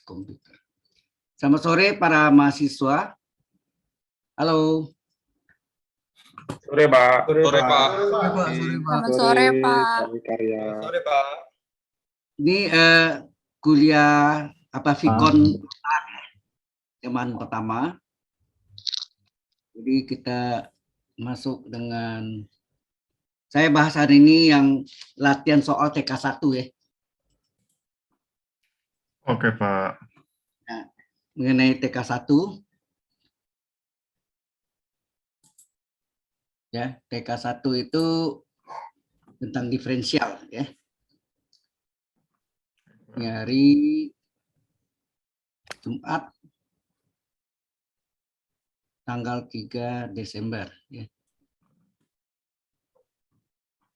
komputer. Selamat sore para mahasiswa. Halo. Sore Pak. Sore Pak. Selamat sore Pak. Sore Pak. Ini kuliah Vicon zaman pertama. Jadi kita masuk dengan saya bahas hari ini yang latihan soal TK1 ya. Oke Pak. Nah, mengenai TK1 ya, TK1 itu tentang diferensial ya. Ini hari Jumat tanggal 3 Desember ya.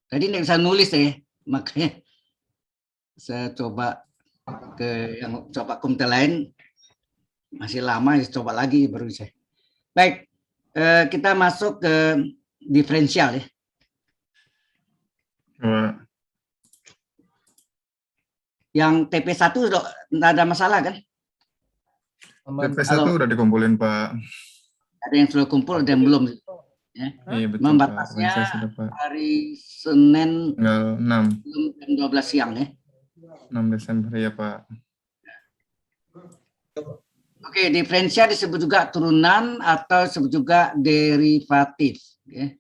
Tadi nggak bisa nulis ya, makanya saya coba coba komputer lain, masih lama, coba lagi baru bisa. Baik, kita masuk ke diferensial ya. Yang TP1 nggak ada masalah kan? TP1 udah dikumpulin Pak. Ada yang sudah kumpul, ada yang belum. Ya. Iya betul Membatasnya Pak. hari Senin Tanggal 6. jam 12 siang ya. 6 Desember ya Pak. Oke, diferensial disebut juga turunan atau disebut juga derivatif. Ya.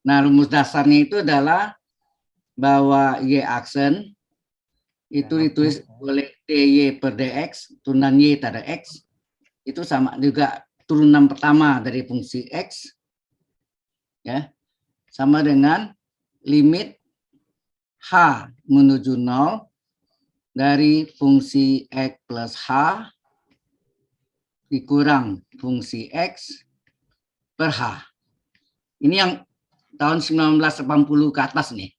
Nah, rumus dasarnya itu adalah bahwa Y aksen itu ditulis oleh dy per dx, turunan y pada x, itu sama juga turunan pertama dari fungsi x, ya, sama dengan limit h menuju 0 dari fungsi x plus h dikurang fungsi x per h. Ini yang tahun 1980 ke atas nih.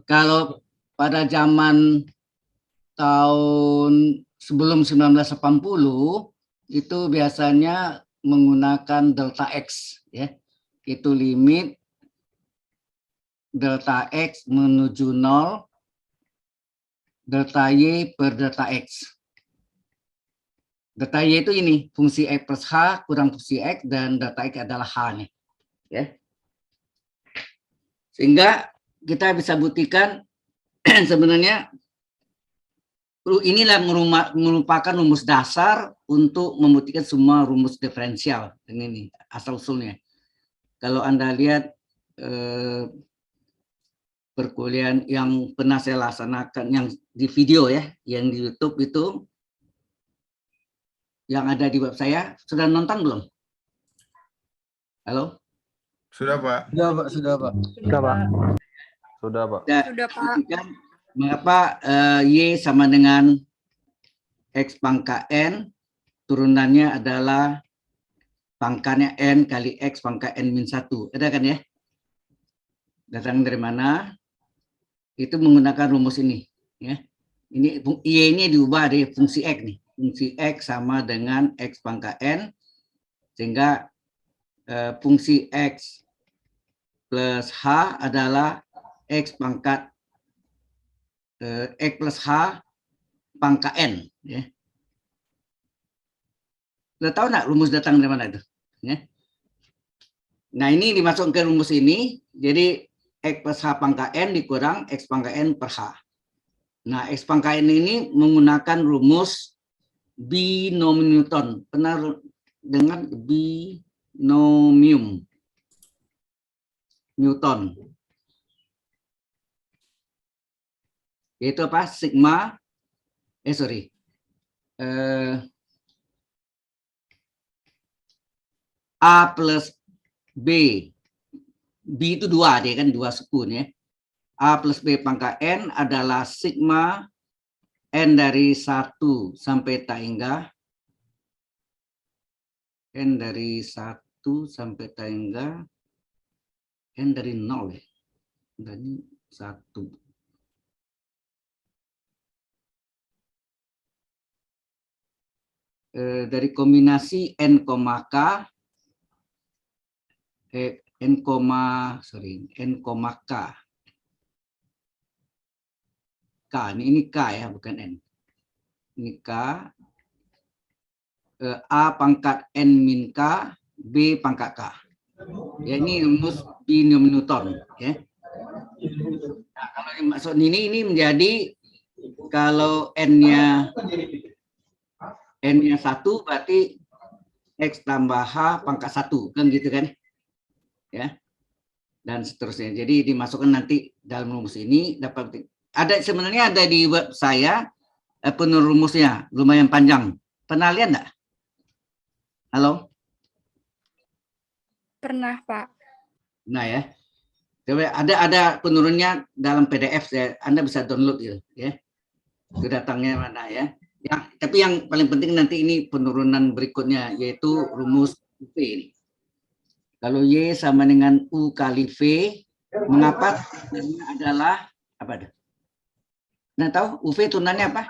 Kalau pada zaman tahun sebelum 1980 itu biasanya menggunakan delta x ya. Itu limit delta x menuju 0 delta y per delta x. Delta y itu ini fungsi x plus h kurang fungsi x dan delta x adalah h nih. Ya. Sehingga kita bisa buktikan sebenarnya inilah merupakan rumus dasar untuk membuktikan semua rumus diferensial. Ini asal-usulnya. Kalau Anda lihat perkuliahan yang pernah saya laksanakan, yang di video ya, yang di YouTube itu, yang ada di web saya, sudah nonton belum? Halo? Sudah Pak. Sudah Pak. Sudah Pak. Sudah Pak. Sudah Pak. Sudah Pak. Mengapa Y sama dengan X pangkat N, turunannya adalah pangkatnya N kali X pangkat N min 1. Ada kan ya? Datang dari mana? Itu menggunakan rumus ini. Ya. Ini Y ini diubah dari fungsi X nih. Fungsi X sama dengan X pangkat N, sehingga fungsi X plus H adalah X pangkat X plus H pangkat N. Ya. Sudah tahu nggak rumus datang dari mana itu? Ya. Nah ini dimasukkan ke rumus ini, jadi X plus H pangkat N dikurang X pangkat N per H. Nah X pangkat N ini menggunakan rumus binomium Newton. Pernah dengar binomium Newton? Yaitu apa? Sigma, A plus B. B itu 2, dia kan 2 sukun ya. A plus B pangkat N adalah sigma N dari 1 sampai tak hingga N dari 1 sampai tak hingga N dari 0 ya. Dan 1. Dari kombinasi N, K N, K K. Ini K ya, bukan N. Ini K. A pangkat N min K, B pangkat K. Ya, ini rumus binom Newton. Ya. Nah, kalau maksud ini menjadi kalau N-nya 1 berarti X tambah H pangkat 1. Kan gitu kan? Ya. Dan seterusnya. Jadi dimasukkan nanti dalam rumus ini dapat sebenarnya ada di web saya penurumusnya lumayan panjang. Pernah lihat enggak? Halo? Pernah, Pak. Nah ya. Coba ada penurunnya dalam PDF ya. Anda bisa download gitu ya. Itu datangnya mana ya. Tapi yang paling penting nanti ini penurunan berikutnya yaitu rumus UV ini. Kalau Y sama dengan U kali V, mengapa turunannya adalah apa ada? Nah, tahu UV turunannya apa?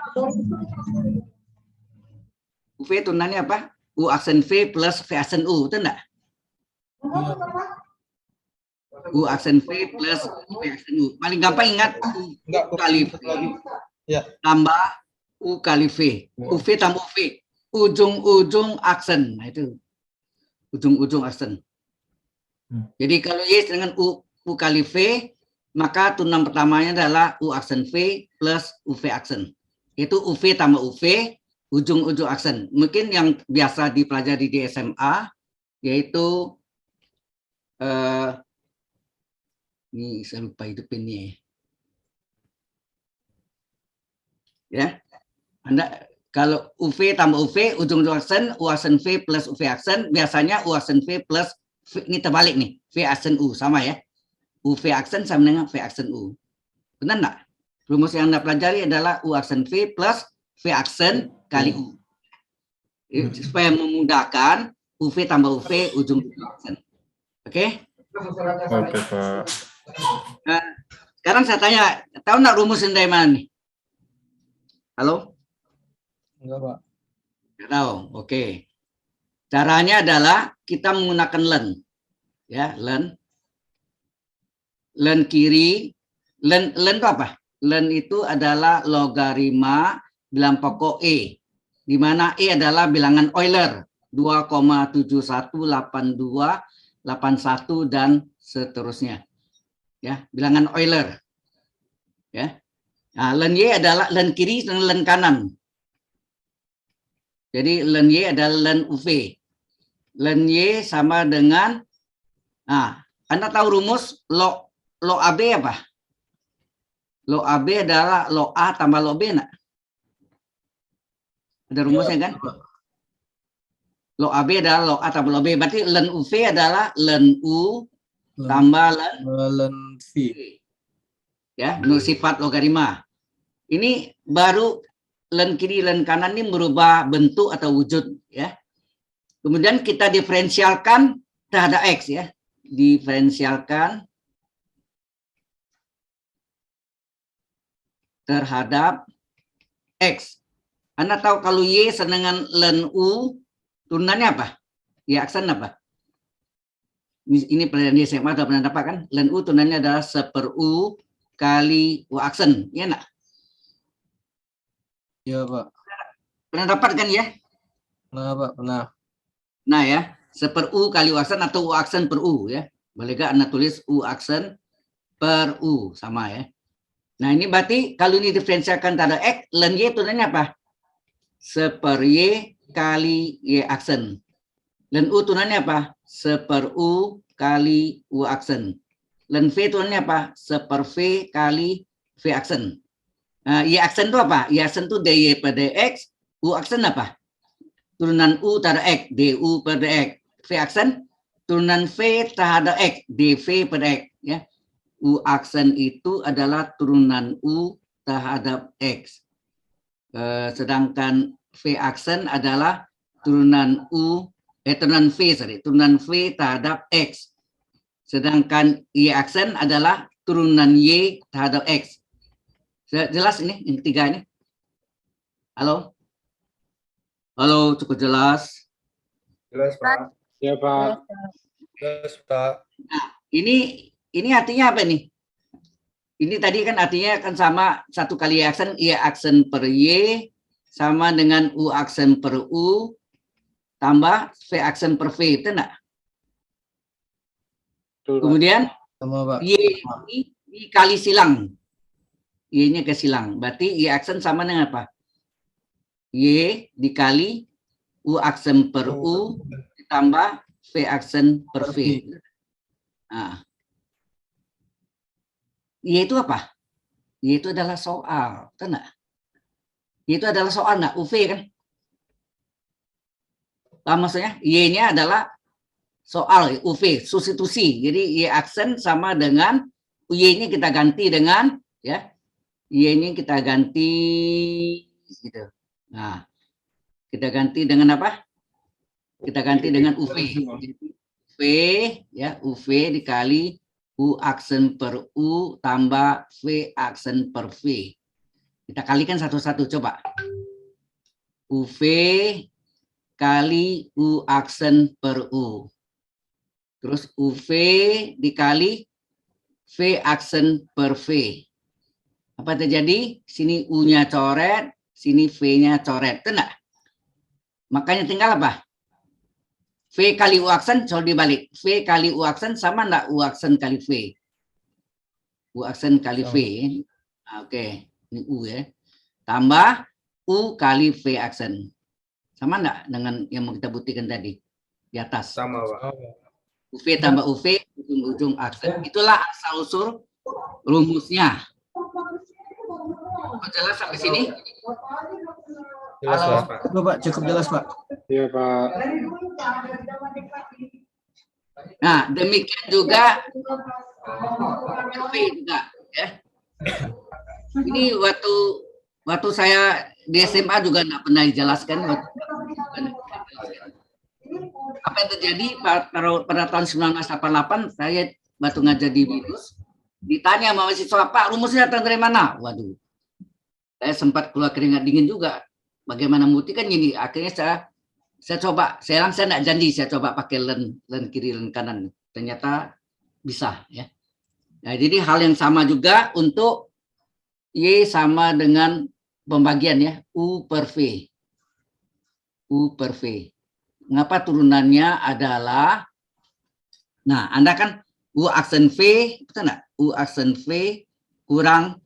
UV turunannya apa? U aksen V plus V aksen U, betul enggak? U aksen V plus V aksen U. Paling gampang ingat U kali V tambah U kali V. UV tambah UV. Ujung-ujung aksen. Nah, itu. Ujung-ujung aksen. Jadi kalau Y dengan U kali V, maka turunan pertamanya adalah U aksen V plus UV aksen. Itu UV tambah UV, ujung-ujung aksen. Mungkin yang biasa dipelajari di SMA, yaitu ini saya lupa hidup ini. Ya, Anda kalau UV tambah UV, ujung-ujung aksen, U aksen V plus UV aksen, biasanya U aksen V plus V, ini terbalik nih, V aksen U, sama ya. UV aksen sama dengan V aksen U. Benar enggak? Rumus yang Anda pelajari adalah U aksen V plus V aksen kali U. Supaya memudahkan, UV tambah UV, ujung-ujung aksen. Oke? Oke, Pak. Nah, sekarang saya tanya, tahu enggak rumus dari mana nih? Halo? Enggak, Pak. Enggak tahu. Oke. Caranya adalah kita menggunakan len. Ya, len. Len kiri. Len itu apa? Len itu adalah logaritma bilangan pokok E. Di mana E adalah bilangan Euler. 2,718281 dan seterusnya. Ya, bilangan Euler. Ya. Nah, len Y adalah len kiri dan len kanan. Jadi len Y adalah len UV. Len Y sama dengan, nah, Anda tahu rumus log AB apa? Log AB adalah log A tambah log B, nak? Ada rumusnya kan? Log AB adalah log A tambah log B. Berarti len UV adalah len U tambah len V. Ya, menurut sifat logaritma. Ini baru len kiri, len kanan ini merubah bentuk atau wujud, ya. Kemudian kita diferensialkan terhadap X, ya. Diferensialkan terhadap X. Anda tahu kalau Y dengan len U, turunannya apa? Y aksen apa? Ini pelajaran di SMA sudah pernah dapat kan? Len U turunannya adalah 1/U kali U aksen, ya nak? Iya, Pak. Pernah dapat kan ya? Pernah, Pak. Pernah. Nah ya, 1/U kali U aksen atau U aksen per U ya. Boleh gak Anda tulis U aksen per U, sama ya. Nah ini berarti kalau ini diferensialkan terhadap X, len Y turunannya apa? 1/Y kali Y aksen. Len U turunannya apa? 1/U kali U aksen. Len V turunannya apa? 1/V kali V aksen. Nah, Y aksen itu apa? Y aksen itu DY per DX. U aksen apa? Turunan U terhadap X, DU per DX. V aksen, turunan V terhadap X, DV per DX. Ya. U aksen itu adalah turunan U terhadap X. Sedangkan V aksen adalah turunan turunan V terhadap X. Sedangkan Y aksen adalah turunan Y terhadap X. Jelas ini yang ketiga ini? Halo? Halo, cukup jelas? Jelas, Pak. Ya, Pak. Jelas, Pak. Nah, ini artinya apa nih? Ini tadi kan artinya kan sama satu kali Y aksen per Y sama dengan U aksen per U tambah V aksen per V, itu enggak? Betul, Pak. Kemudian Sama Pak. Y ini dikali silang. Y-nya ke silang. Berarti Y aksen sama dengan apa? Y dikali U aksen per U ditambah V aksen per V. Nah. Y itu apa? Y itu adalah soal, betul nggak? Y itu adalah soal nggak? UV kan? Paham maksudnya? Y-nya adalah soal UV, substitusi. Jadi Y aksen sama dengan Y-nya kita ganti dengan ya, Y-nya kita ganti gitu. Nah, kita ganti dengan apa? Kita ganti dengan UV. UV ya, UV dikali U aksen per U tambah V aksen per V. Kita kalikan satu-satu, coba. UV kali U aksen per U. Terus UV dikali V aksen per V. Apa terjadi? Sini U-nya coret, sini V-nya coret. Betul nggak? Makanya tinggal apa? V kali U aksen, soal dibalik. V kali U aksen sama enggak U aksen kali V? U aksen kali V. Oke, ini U ya. Tambah U kali V aksen. Sama enggak dengan yang mau kita buktikan tadi? Di atas. Sama Pak. UV tambah UV, ujung-ujung aksen. Itulah asal-usul rumusnya. Jelas sampai sini? Jelas Halo. Pak. Pak, cukup jelas Pak. Iya, Pak. Nah, demikian juga V juga ya. Ini waktu saya di SMA juga nggak pernah dijelaskan. Apa yang terjadi pada tahun 1988 saya waktu ngajar di BINUS ditanya sama mahasiswa, Pak, rumusnya datang dari mana? Waduh, saya sempat keluar keringat dingin juga. Bagaimana membuktikan ini? Akhirnya saya coba, saya nggak janji saya coba pakai len kiri, len kanan. Ternyata bisa ya. Nah, jadi hal yang sama juga untuk Y sama dengan pembagian ya, U per V. U per V. Mengapa turunannya adalah, nah Anda kan U aksen V, betul nggak? U aksen V kurang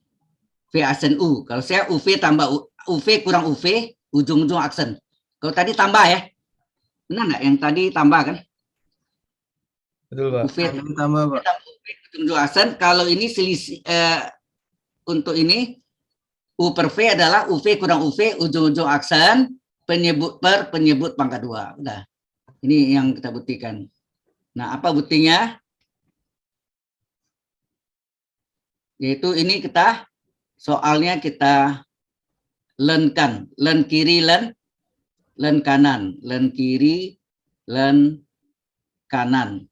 V aksen U. Kalau saya UV tambah UV kurang UV, ujung-ujung aksen. Kalau tadi tambah ya, benar nggak? Yang tadi tambah kan? Betul Pak. UV Tambah Pak. ujung-ujung aksen. Kalau ini selisih untuk ini U per V adalah UV kurang UV, ujung-ujung aksen, penyebut per penyebut pangkat 2. Udah. Ini yang kita buktikan. Nah, apa buktinya? Yaitu ini kita soalnya kita lenkan, len kiri, len kanan, len kiri, len kanan.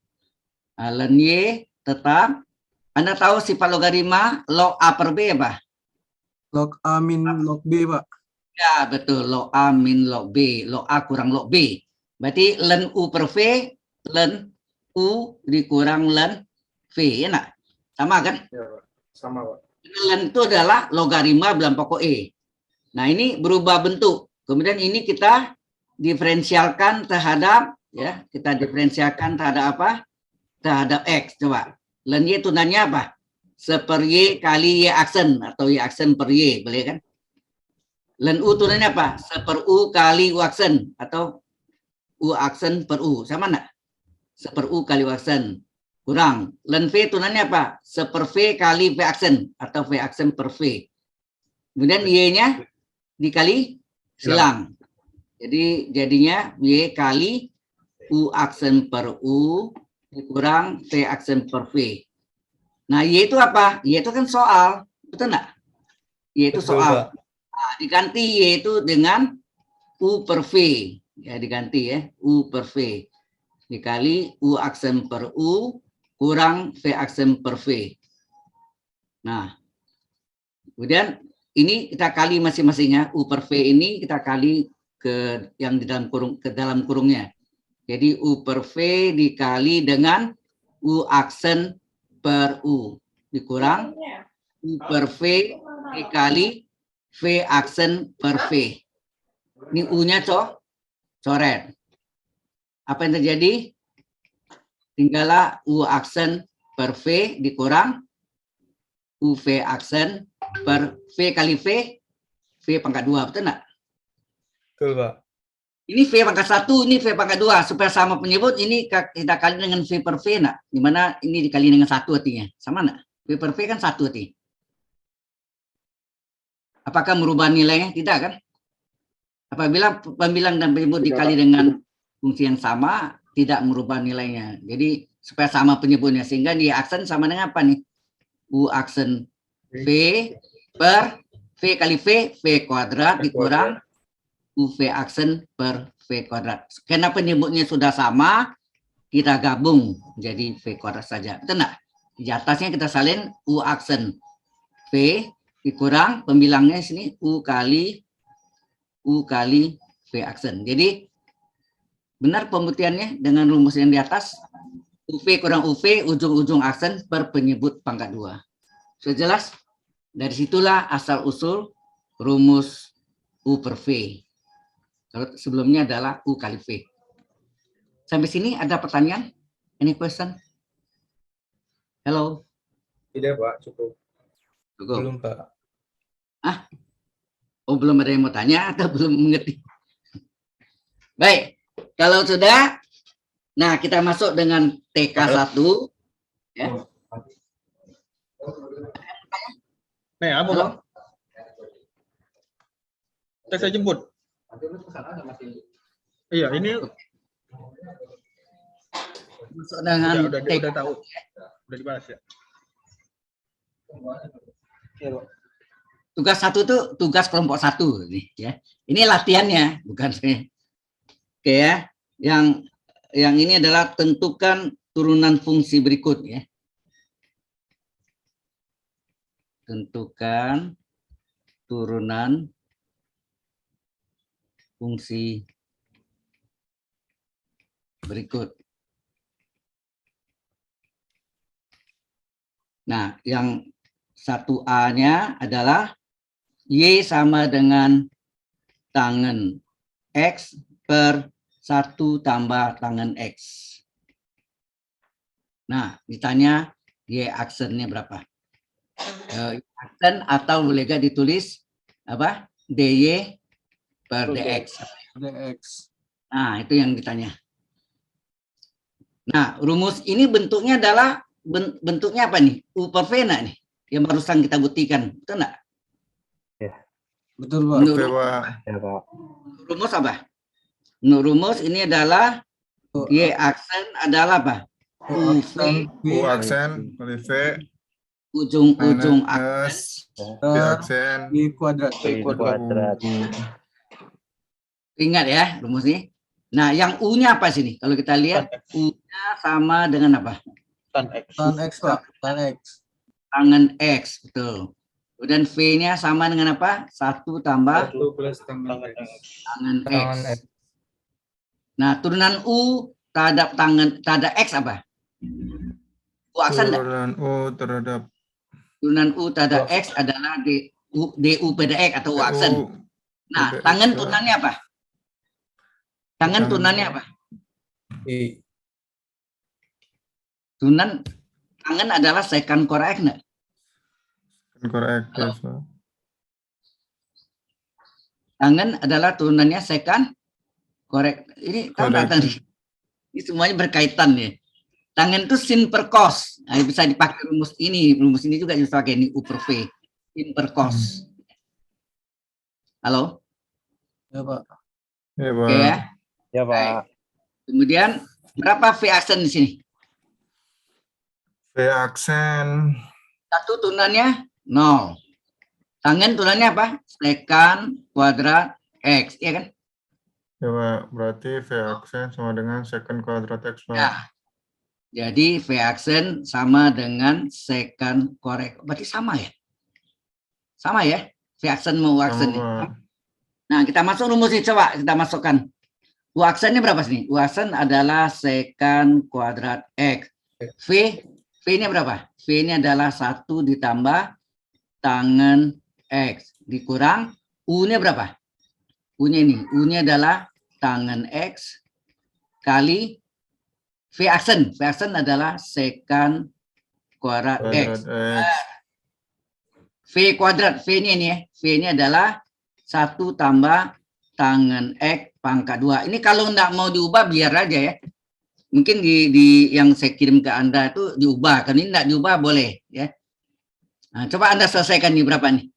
Nah, len Y tetap. Anda tahu sifat logaritma log A per B apa? Log A min log B Pak. Ya, betul. Log A min log B. Log A kurang log B. Berarti len U per V, len U dikurang len V. Ya enggak? Sama kan? Iya, Pak. Sama, Pak. Len itu adalah logaritma bilang pokok E. Nah, ini berubah bentuk. Kemudian ini kita diferensialkan terhadap, ya, kita diferensialkan terhadap apa? Terhadap X. Coba. Len Y tunannya apa? Seper Y kali Y aksen atau Y aksen per Y, boleh kan? Len U tunannya apa? Seper U kali U aksen atau U aksen per U. Sama enggak? Seper U kali U aksen. Kurang. Len V tunannya apa? Seper V kali V aksen atau V aksen per V. Kemudian Y-nya dikali silang. Jadi jadinya Y kali U aksen per U dikurang V aksen per V. Nah, Y itu apa? Y itu kan soal. Betul enggak? Y itu soal. Nah, diganti Y itu dengan U per V. Ya, diganti ya. U per V. Dikali U aksen per U kurang V aksen per V. Nah, kemudian ini kita kali masing-masingnya. U per V ini kita kali ke yang di dalam kurung, ke dalam kurungnya. Jadi U per V dikali dengan U aksen per U dikurang U per V dikali V aksen per V. Ini U-nya coret. Apa yang terjadi? Tinggallah U aksen per V dikurang UV aksen per V kali V, V pangkat 2, betul nggak? Betul, Pak. Ini V pangkat 1, ini V pangkat 2. Supaya sama penyebut, ini kita kali dengan V per V, enggak? Dimana ini dikali dengan 1 artinya. Sama enggak? V per V kan 1 artinya. Apakah merubah nilainya? Tidak kan? Apabila pembilang dan penyebut dikali dengan fungsi yang sama, tidak merubah nilainya. Jadi supaya sama penyebutnya. Sehingga di aksen sama dengan apa nih? U aksen V per V kali V, V kuadrat dikurang UV aksen per V kuadrat. Karena penyebutnya sudah sama, kita gabung jadi V kuadrat saja. Betul enggak? Di atasnya kita salin U aksen V dikurang pembilangnya sini U kali V aksen. Jadi benar pembuktiannya dengan rumus yang di atas. UV kurang UV, ujung-ujung aksen per penyebut pangkat 2. Sudah jelas? Dari situlah asal-usul rumus U per V. Kalau sebelumnya adalah U kali V. Sampai sini ada pertanyaan? Any question? Hello? Tidak, Pak. Cukup. Cukup. Belum, Pak. Oh, belum ada yang mau tanya atau belum mengerti? Baik, kalau sudah, nah kita masuk dengan TK1. Ya. Nih, apa, Halo? Pak? Saya jemput. Iya, ini Masuk dengan udah TK. tahu. Udah dibahas ya. Iya, Pak. Tugas 1 itu tugas kelompok 1 nih ya. Ini latihannya, bukan saya. Oke ya. Yang ini adalah tentukan turunan fungsi berikut ya. Tentukan turunan fungsi berikut. Nah, yang 1A-nya adalah Y sama dengan tangen X per 1 tambah tangen X. Nah, ditanya Y aksennya berapa? Aksen atau boleh gak ditulis apa? DY per DX. DX. Nah, itu yang ditanya. Nah, rumus ini bentuknya adalah bentuknya apa nih? U per V nih? Yang barusan kita buktikan. Betul enggak? Betul, Pak. Menurut Ya, Pak. rumus apa? Menurut rumus ini adalah Y aksen adalah apa? U UV U aksen kali V ujung-ujung minus aksen. V aksen V kuadrat. V kuadrat. Ingat ya rumusnya. Nah, yang U-nya apa sini? Kalau kita lihat U-nya sama dengan apa? Tan X, Pak. Tan X. Tangen X, betul. Kemudian V-nya sama dengan apa? 1 tambah 1 plus tangan X. tangen X. Tangen X. Nah, turunan U terhadap X apa? U aksen enggak? Turunan U terhadap Turunan U terhadap X adalah DU pada X atau U aksen. Nah, pada X, tangen ya. turunannya apa? Tangen turunannya apa? I. Turunan tangen adalah secant correct enggak? Correct, yes, Pak. Tangen adalah turunannya secant correct. Ini tahu nggak Correct. tadi? Ini semuanya berkaitan ya. Tangen itu sin per cos. Nah, bisa dipakai rumus ini. Rumus ini juga bisa pakai ini U per V. Sin per cos. Halo? Ya, Pak. Ya, Oke Pak. ya. Ya, Pak. Baik. Kemudian berapa V aksen di sini? V aksen 1 turunannya 0. Tangen turunannya apa? Secant kuadrat X, iya kan? ya, Pak. Berarti V aksen sama dengan secant kuadrat X, Pak. Ya. Jadi V aksen sama dengan secant correct. Berarti sama ya? Sama ya? V aksen mau U aksen. Sama, Pak. Nah, kita masuk rumus ini, coba kita masukkan. U aksennya berapa sih? U aksen adalah secant kuadrat X. V-nya berapa? V-nya adalah 1 ditambah tangen X dikurang U-nya berapa? U-nya ini. U-nya adalah tangen X kali V aksen. V aksen adalah secant kuadrat X. Kuadrat X. V kuadrat. V-nya ini ya. V-nya adalah 1 tambah tangen X pangkat 2. Ini kalau enggak mau diubah biar aja ya. Mungkin di yang saya kirim ke Anda itu diubah. Kalau ini enggak diubah boleh ya. Nah, coba Anda selesaikan ini berapa nih?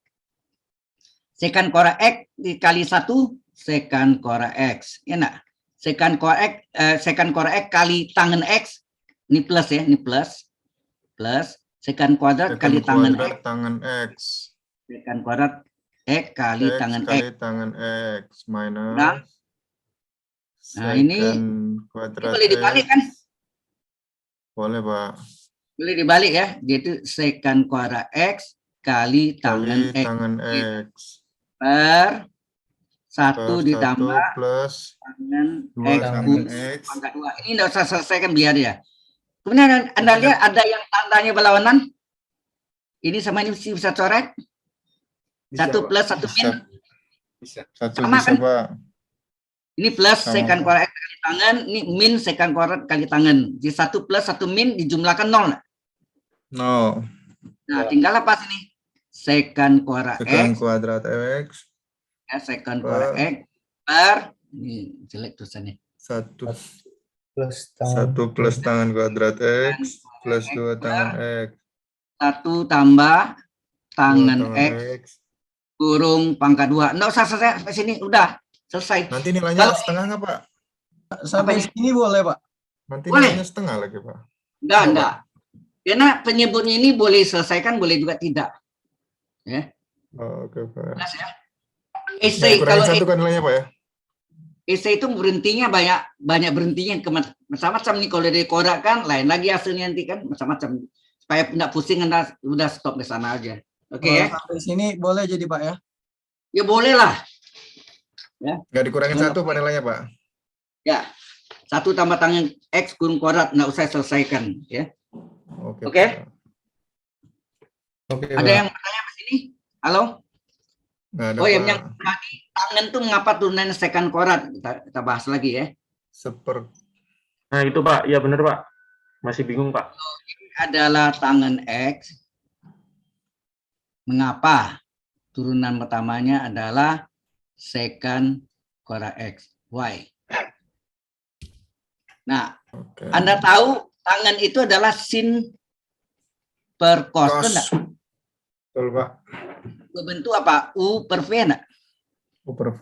Secant kuadrat X dikali 1 secant kuadrat X. Ya enggak? Secant kuadrat X kali tangen X. Ini plus ya, ini plus. Plus secant kuadrat kali tangen X. Tangen X. Secant kuadrat X kali tangen X. Kali tangen X minus. Nah, ini kuadrat boleh dibalik kan? Boleh, Pak. Boleh dibalik ya. Jadi secant kuadrat X kali tangen X. Tangen X. Per 1 ditambah plus tangen 2 X tangen X. pangkat 2. Ini enggak usah selesaikan biar ya. Kemudian Anda lihat ada yang tandanya berlawanan. Ini sama ini bisa coret. 1 plus 1 min. Bisa. Satu Sama bisa, kan? Pak. Ini plus Sama, secant Pak. kuadrat X kali tangen. Ini min secant kuadrat kali tangen. Jadi 1 plus 1 min dijumlahkan 0. No. Nah, tinggal apa sini? Secant kuadrat Secant X. kuadrat X. Ya, secant kuadrat X per ini jelek tulisannya. 1 Plus plus tangan kuadrat X plus 2 tangan X. 1 tambah tangen Dua X kurung pangkat 2. Nggak usah selesai sampai sini, udah selesai. Nanti nilainya Kalau- setengah nggak, Pak? sampai Apa sini boleh, Pak? Nanti Boleh. nilainya setengah lagi, Pak. Enggak. Karena penyebutnya ini boleh selesaikan, boleh juga tidak. Ya, Oh, oke, Pak. jelas ya. Nah, Essay kurangin kalau satu kan nilainya, Pak ya? essay itu berhentinya banyak berhentinya macam-macam nih. Kalau dari kodak kan lain lagi hasilnya nanti kan macam-macam. Supaya tidak pusing Anda udah stop di sana aja. Oke ya. Sampai sini boleh jadi, Pak ya? Ya boleh lah. Nggak dikurangin satu, Pak, nilainya, Pak? Ya. 1 tambah tangen X kurung kuadrat nggak usah selesaikan ya. Oke. Oke. Pak. Oke, Ada Pak. yang bertanya ke sini? Halo? Nggak ada, Oh ya, Pak. yang tadi tangen tuh mengapa turunannya secant kuadrat? Kita bahas lagi ya. Nah itu Pak, ya benar Pak. Masih bingung Pak. Adalah tangen X. Mengapa turunan pertamanya adalah secant kuadrat X? Why? Nah, Oke. Anda tahu tangen itu adalah sin per cos, Cos. enggak? Betul, Pak. Berbentuk apa? U per V enggak? U per V.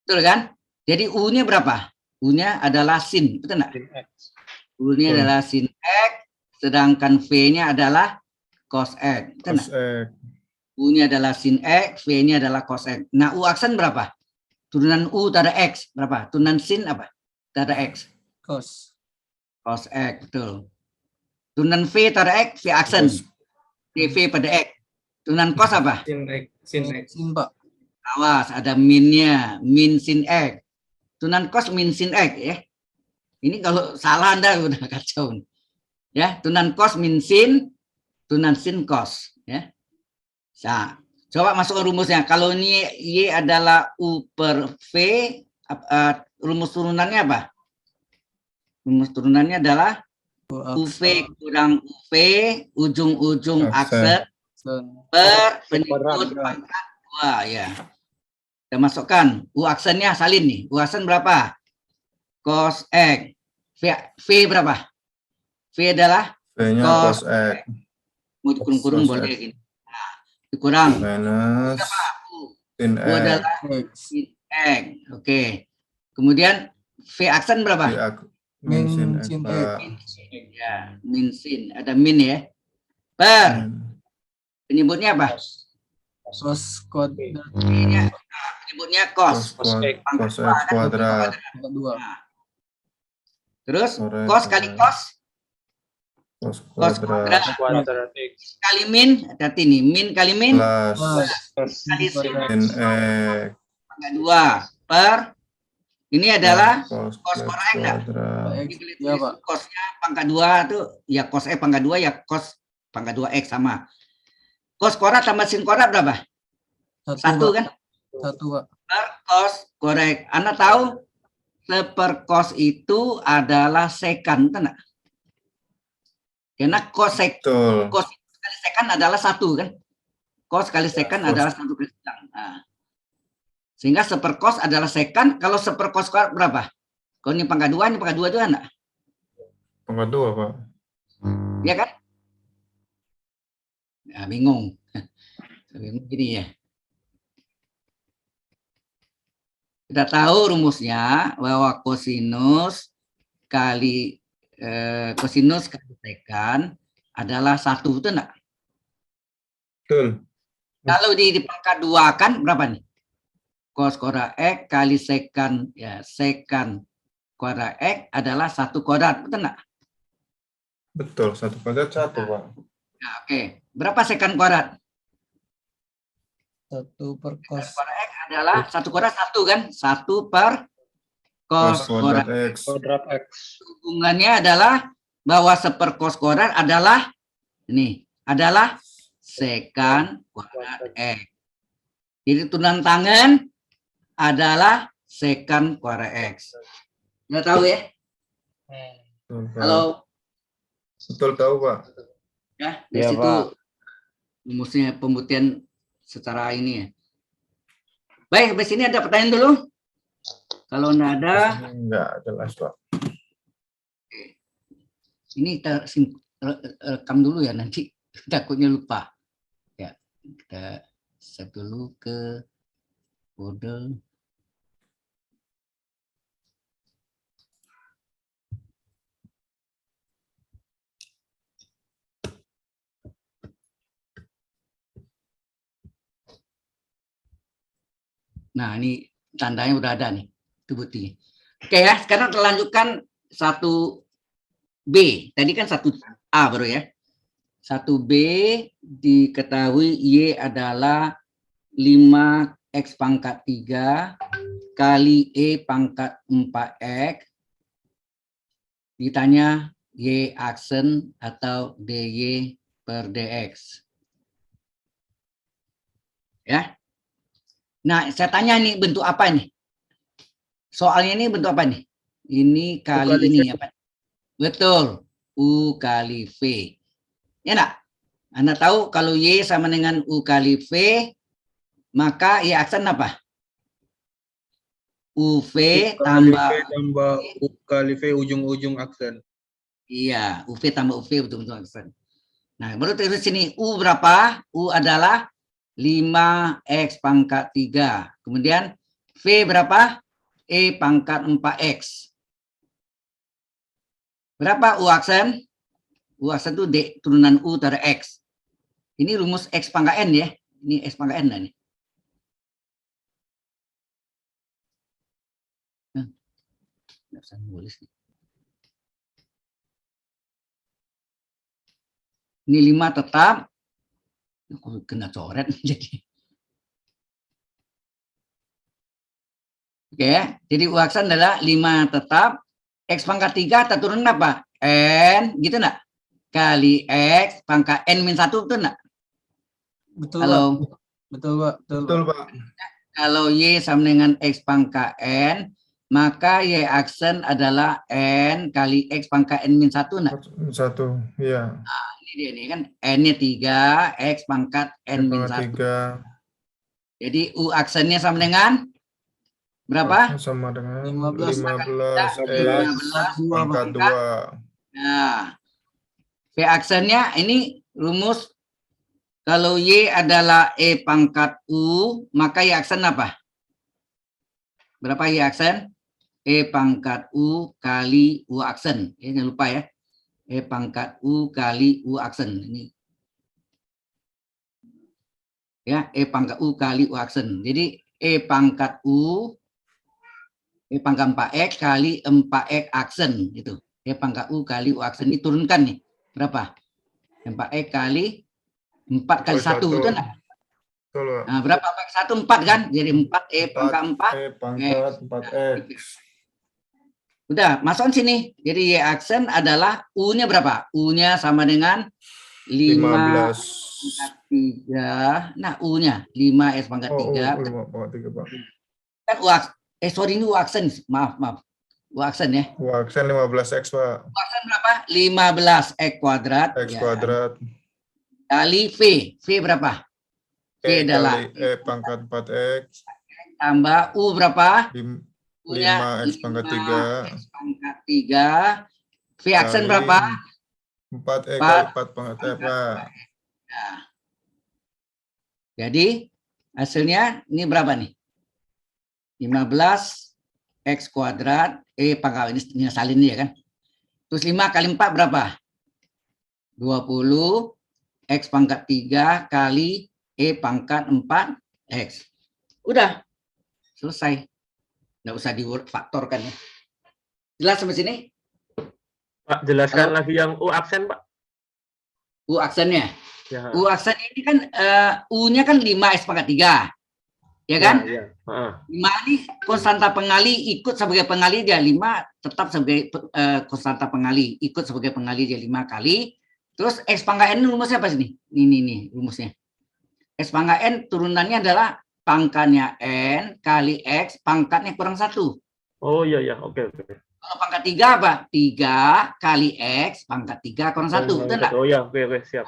Betul kan? Jadi U-nya berapa? U-nya adalah sin, betul enggak? Sin X. U-nya Betul. adalah sin X, sedangkan V-nya adalah cos X. Betul Cos enggak? X. U-nya adalah sin X, V-nya adalah cos X. Nah, U aksen berapa? Turunan U terhadap X berapa? Turunan sin apa? Terhadap X. Cos. Cos X, betul. Turunan V terhadap X, V aksen. V pada X. Turunan cos apa? Sin X. Sin X. Sin, Pak. Awas, ada minnya. Min sin X. Turunan cos min sin X ya. Ini kalau salah Anda udah kacau. Ya, turunan cos min sin, turunan sin cos. Ya. Nah, coba masuk rumusnya. Kalau ini Y adalah U per V, rumus turunannya apa? Rumus turunannya adalah UV kurang UV, ujung-ujung aksen per penyebut pangkat 2 ya. Kita masukkan U aksennya salin nih. U aksen berapa? Cos X. V berapa? V adalah V-nya Cos cos X. mau dikurung-kurung Cos boleh X. gini. Nah, dikurang. Minus sin U X. adalah sin X. Oke. Kemudian V aksen berapa? Min sin X, Sin Pak. Ya, min sin. Ada min ya. Per penyebutnya apa? Cos kuadrat Penyebutnya cos. Cos X kuadrat. 2. Terus Correct. cos kali cos Cos Cos kuadrat. Kuadrat X. kali min. Hati nih, min kali min Plus kali sin sin X. pangkat 2 per ini adalah Cos cos X korek enggak? kuadrat. Ini boleh Ya, tulis Pak. cosnya pangkat 2 tuh ya cos X pangkat 2 ya cos pangkat 2 X sama. Cos kuadrat tambah sin kuadrat berapa? Satu Pak. kan? Satu, Pak. Per cos korek. Anda tahu seperkos itu adalah sekan, betul nggak? Karena cos Betul. kali sekan adalah satu kan? Cos kali sekan cos. adalah satu kali sekan. Nah. Sehingga seperkos adalah sekan. Kalau seperkos kuadrat berapa? Kalau ini pangkat 2, ini pangkat 2 juga enggak? Pangkat 2, Pak. Iya kan? Nah, bingung. Bingung gini ya. Kita tahu rumusnya bahwa kosinus kali sekan adalah 1, betul enggak? Betul. Kalau di pangkat 2 kan berapa nih? Cos kuadrat X kali sekan, ya sekan kuadrat X adalah 1 kuadrat, betul enggak? Betul. 1 kuadrat 1, Pak. Nah, oke. Berapa sekan kuadrat? 1 per cos. Kuadrat X adalah 1 kuadrat 1 kan? 1 per cos Cos kuadrat kuadrat. X. Kuadrat X. Hubungannya adalah bahwa seperkos kuadrat adalah ini adalah sekan kuadrat X. Jadi turunan tangan adalah sekan kuadrat X. Nggak tahu ya? Betul, Pak. Halo, Betul tahu, Pak. ya di Iya, situ Pak. rumusnya pembuktian secara ini ya. Baik, habis ini ada pertanyaan dulu. Kalau nggak ada, Enggak jelas, Pak. ini kita rekam dulu ya, nanti takutnya lupa. Ya, kita set dulu ke kode. Nah, ini tandanya udah ada nih, itu buktinya. Oke ya, sekarang kita lanjutkan 1B. Tadi kan 1A baru ya. 1B diketahui Y adalah 5X pangkat 3 kali E pangkat 4X. Ditanya Y aksen atau DY per DX. Ya. Nah, saya tanya nih bentuk apa nih? Soalnya ini bentuk apa nih? Ini kali ini apa? Betul, U kali V. Ya enggak? Anda tahu kalau Y sama dengan U kali V, maka Y aksen apa? UV tambah U kali V ujung-ujung aksen. iya, UV tambah UV betul-betul aksen. Nah, menurut tulis sini U berapa? U adalah 5X pangkat 3. Kemudian V berapa? E pangkat 4X. Berapa U aksen? U aksen itu D, turunan U dari X. Ini rumus X pangkat N ya. Ini X pangkat N lah nih. Nggak bisa nulis nih. Ini 5 tetap. Aku kena coret jadi. Oke, jadi U aksen adalah 5 tetap. X pangkat 3 terturun apa? N, gitu enggak? Kali X pangkat N min 1, betul enggak? Betul, Halo. Pak. Betul, Pak. Betul, Pak. Kalau Y sama dengan X pangkat N, maka Y aksen adalah N kali X pangkat N min 1 enggak? 1, iya. Ini dia nih kan, N-nya 3, X pangkat N min 1. 3 Jadi U aksennya sama dengan berapa? sama dengan 15. 15X pangkat 2. Nah, V aksennya ini rumus kalau Y adalah E pangkat U, maka Y aksen apa? Berapa Y aksen? E pangkat U kali U aksen. Ya, jangan lupa ya. E pangkat U kali U aksen. Ini. Ya, E pangkat U kali U aksen. Jadi E pangkat U, E pangkat 4X kali 4X aksen. Gitu. E pangkat U kali U aksen. Ini turunkan nih. Berapa? 4X kali 4 kali 1. Itu enggak? Betul, Pak. Nah, berapa pakai 1? 4 kan? Jadi 4 E pangkat 4. E pangkat 4X. Udah, masukin sini. Jadi Y aksen adalah U-nya berapa? U-nya sama dengan 5 15 3. Nah, U-nya 5X pangkat 3. 5,3 Pak. Kan sorry, ini U aksen. Maaf. U aksen ya. U aksen 15X Pak. U aksen berapa? 15X kuadrat. X Ya. kuadrat. Kali V. V berapa? V E adalah kali E pangkat 4X. tambah U berapa? 5X pangkat 3. X pangkat 3. V aksen Kali berapa? 4E kali 4 pangkat E Pak. Nah. Jadi hasilnya ini berapa nih? 15X kuadrat pangkat ini salin ya kan. Terus 5 kali 4 berapa? 20 X pangkat 3 kali E pangkat 4X. Udah. Selesai. Nggak usah difaktorkan ya. Jelas sampai sini? Pak, jelaskan Halo? lagi yang U aksen, Pak. U aksennya. Ya. U aksen ini kan U-nya kan 5X pangkat 3. Ya kan? Ya. Heeh. 5 ini konstanta pengali ikut sebagai pengali dia 5 tetap sebagai konstanta pengali ikut sebagai pengali dia 5 kali. Terus X pangkat N rumusnya apa sih? Ini rumusnya. X pangkat N turunannya adalah pangkatnya N kali X pangkatnya kurang 1. Oh iya, oke. Kalau pangkat 3 apa? 3 kali X pangkat 3 kurang 1. Betul enggak? Oh iya, oke, siap.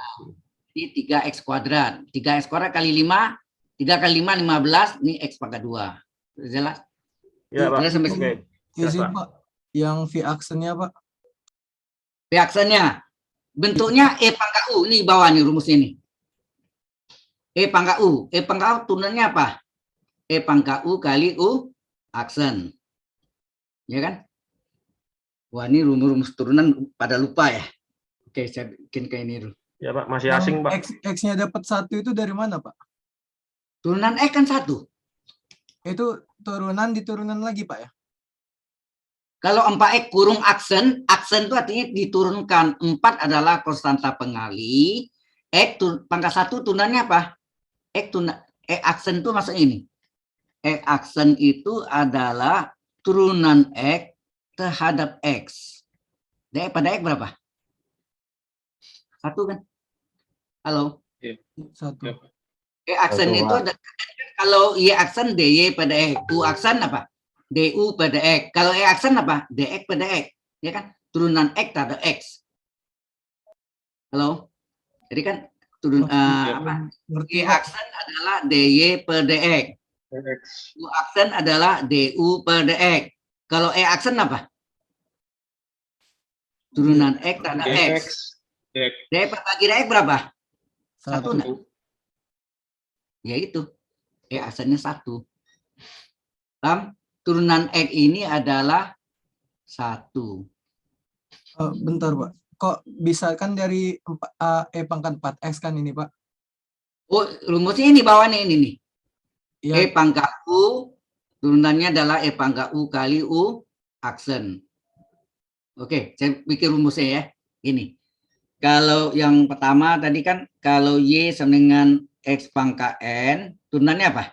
Ini 3X kuadrat. 3X kuadrat kali 5. 3 kali 5, 15. Ini X pangkat 2. Jelas? Ya, Pak. Jelas sampai Oke. sini? Izin Pak. Pak. Yang V aksennya Pak. V aksennya. Bentuknya E pangkat U. Ini bawah nih rumusnya nih. E pangkat U. E pangkat U turunannya apa? E pangkat U kali U aksen. Ya kan? Wah, ini rumus turunan pada lupa ya. Oke, saya bikin kayak ini dulu. Ya, Pak, masih asing, Pak. X-nya dapat 1 itu dari mana Pak? Turunan E kan 1. Itu turunan di turunan lagi Pak ya? Kalau 4X kurung aksen itu artinya diturunkan. 4 adalah konstanta pengali. Pangkat 1 turunannya apa? Aksen itu maksudnya ini. Aksen itu adalah turunan X terhadap X. DX pada X berapa? 1 kan? Halo? 1. Aksen Satu, itu Pak. ada, kalau Y aksen DY pada X. U aksen apa? DU pada X. Kalau E aksen apa? DX pada X. Ya kan? Turunan X terhadap X. Halo? Jadi kan turun apa? Ngerti Y Pak. aksen adalah DY per DX. U aksen adalah DU per DX. Kalau E aksen apa? Turunan X terhadap X. DX per bagi DX berapa? 1 enggak? Ya itu. E aksennya 1. Paham? Turunan X ini adalah 1. Bentar Pak. Kok bisa kan dari E pangkat 4X kan ini Pak? Oh, rumusnya ini bawah nih, ini nih. Ya, E pangkat U, turunannya adalah E pangkat U kali U aksen. Oke, saya bikin rumusnya ya. Ini. Kalau yang pertama tadi kan, kalau Y sama dengan X pangkat N, turunannya apa?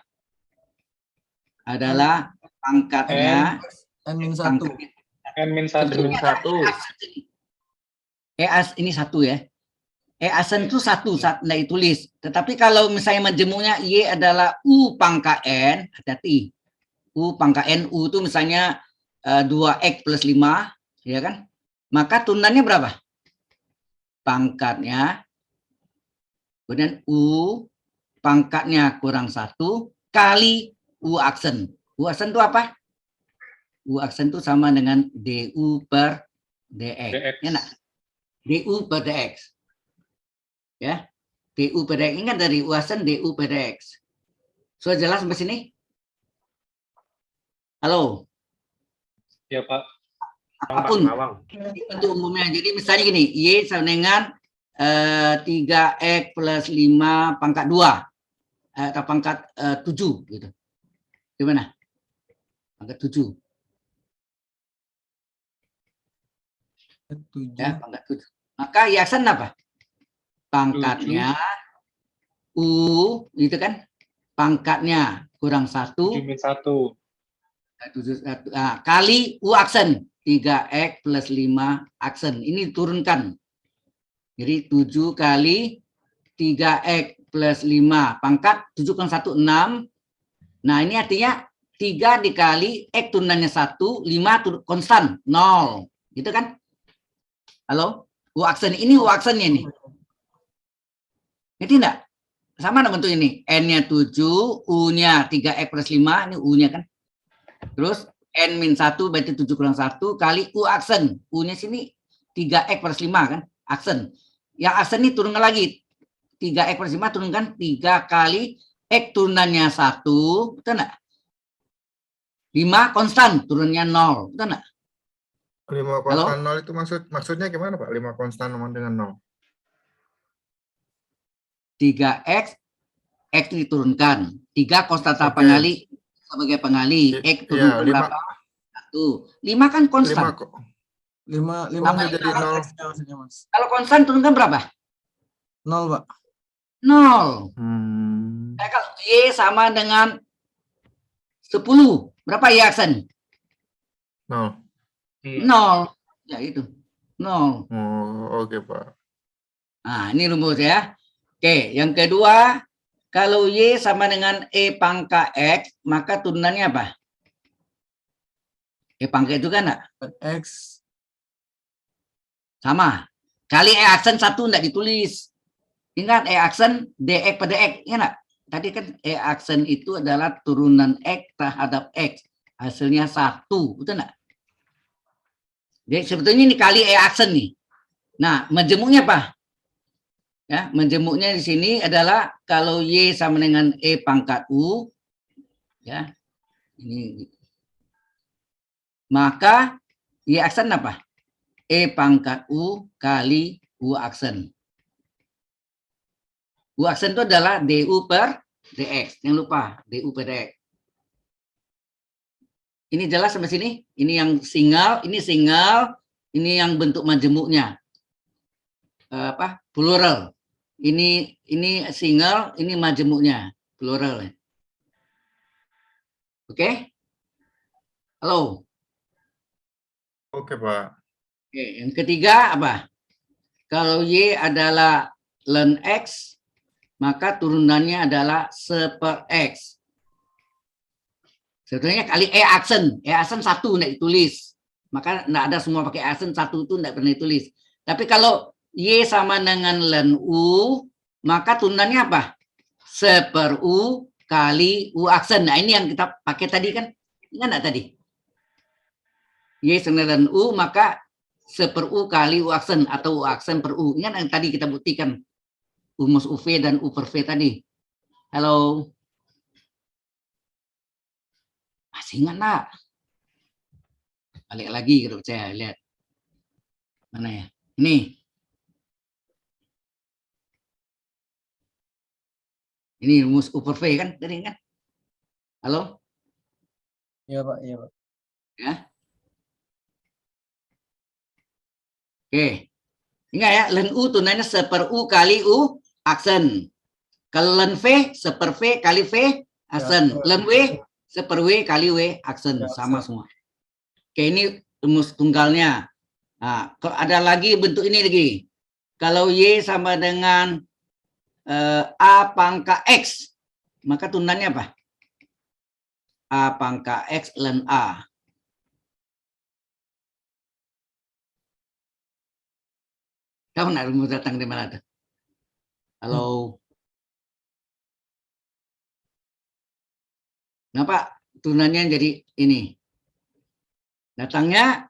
Adalah pangkatnya N-1. N-1. Ini 1 ya. Aksen itu 1 saat tidak ditulis. Tetapi kalau misalnya majemuknya Y adalah U pangkat N, hati-hati. U pangkat N, U itu misalnya 2X plus 5, ya kan? Maka turunannya berapa? Pangkatnya, kemudian U pangkatnya kurang 1 kali U aksen. U aksen itu apa? U aksen itu sama dengan DU per DX. Ya, nak? DU per DX. Ya, DU per DX. Ingat dari U aksen DU per DX. Sudah jelas sampai sini? Halo? Ya Pak. Apapun Awang. bentuk umumnya. Jadi misalnya gini, Y sama dengan 3X plus 5 pangkat 2 atau pangkat 7 gitu. Gimana? Pangkat 7. 7. Ya, pangkat 7. Maka Y aksen apa? Pangkatnya U, itu kan? Pangkatnya kurang 1 kali U aksen 3X plus 5 aksen. Ini diturunkan. Jadi 7 kali 3X plus 5 pangkat 7 kurang 1, 6. Nah, ini artinya 3 dikali X turunannya 1, 5 konstan, 0. Gitu kan? Halo? U aksen, ini U aksennya nih. Ngerti enggak? Sama enggak bentuk ini? N-nya 7, U-nya 3X plus 5, ini U-nya kan. Terus N-1 berarti 7 kurang 1 kali U aksen. U-nya sini 3X plus 5 kan, aksen. Yang aksen ini turunkan lagi. 3X plus 5 turunkan 3 kali X turunannya 1, betul enggak? 5 konstan, turunnya 0, betul enggak? 5 konstan 0 itu maksudnya gimana Pak? 5 konstan sama dengan 0. 3X, X diturunkan. 3 konstanta Oke. pengali sebagai pengali. X turun Iya, ke berapa? 1. 5 kan konstan. 5 Apa jadi itu? 0 maksudnya, Mas. Kalau konstan turunkan berapa? 0, Pak. 0. Hmm. Nah, kalau Y sama dengan 10, berapa Y aksen? 0. 0. Ya itu. 0. Oh, oke Pak. Nah, ini rumus ya. Oke, yang kedua, kalau Y sama dengan E pangkat X, maka turunannya apa? E pangkat itu kan enggak? X. Sama. Kali E aksen 1 enggak ditulis. Ingat E aksen DX pada X, ya enggak? Tadi kan E aksen itu adalah turunan X terhadap X. Hasilnya 1, betul enggak? Jadi sebetulnya ini kali E aksen nih. Nah, menjemuknya apa? Ya, menjemuknya di sini adalah kalau Y sama dengan E pangkat U, ya, ini, maka Y aksen apa? E pangkat U kali U aksen. U aksen itu adalah DU per DX. Jangan lupa, DU per DX. Ini jelas sampai sini? Ini yang single, ini yang bentuk majemuknya. Plural. Ini single, ini majemuknya, plural. Oke? Halo. Oke Pak. Oke, yang ketiga apa? Kalau Y adalah ln X, maka turunannya adalah 1/X. Sebetulnya kali E aksen 1 enggak ditulis. Maka enggak ada semua pakai aksen 1 itu enggak pernah ditulis. Tapi kalau Y sama dengan ln U, maka turunannya apa? 1/U kali U aksen. Nah, ini yang kita pakai tadi kan? Ingat enggak tadi? Y sama dengan U, maka 1/U kali U aksen atau U aksen per U. Ingat yang tadi kita buktikan. U mus UV dan U per V tadi. Halo. Masih ingat enggak? Balik lagi kalau saya lihat. Mana ya? Ini. Ini rumus U per V kan tadi kan? Halo? Iya, Pak. Iya, Pak. Ya. Oke. Ingat ya, ln U tunainya 1/U kali U aksen. Kalau ln V 1/V kali V aksen. Ln W 1/W kali W aksen. Sama semua. Oke, ini rumus tunggalnya. Nah, kalau ada lagi bentuk ini lagi. Kalau Y sama dengan A pangkat X, maka turunannya apa? A pangkat X ln A. Tahu nggak rumus datang dari mana tuh? Halo. Kenapa turunannya jadi ini? Datangnya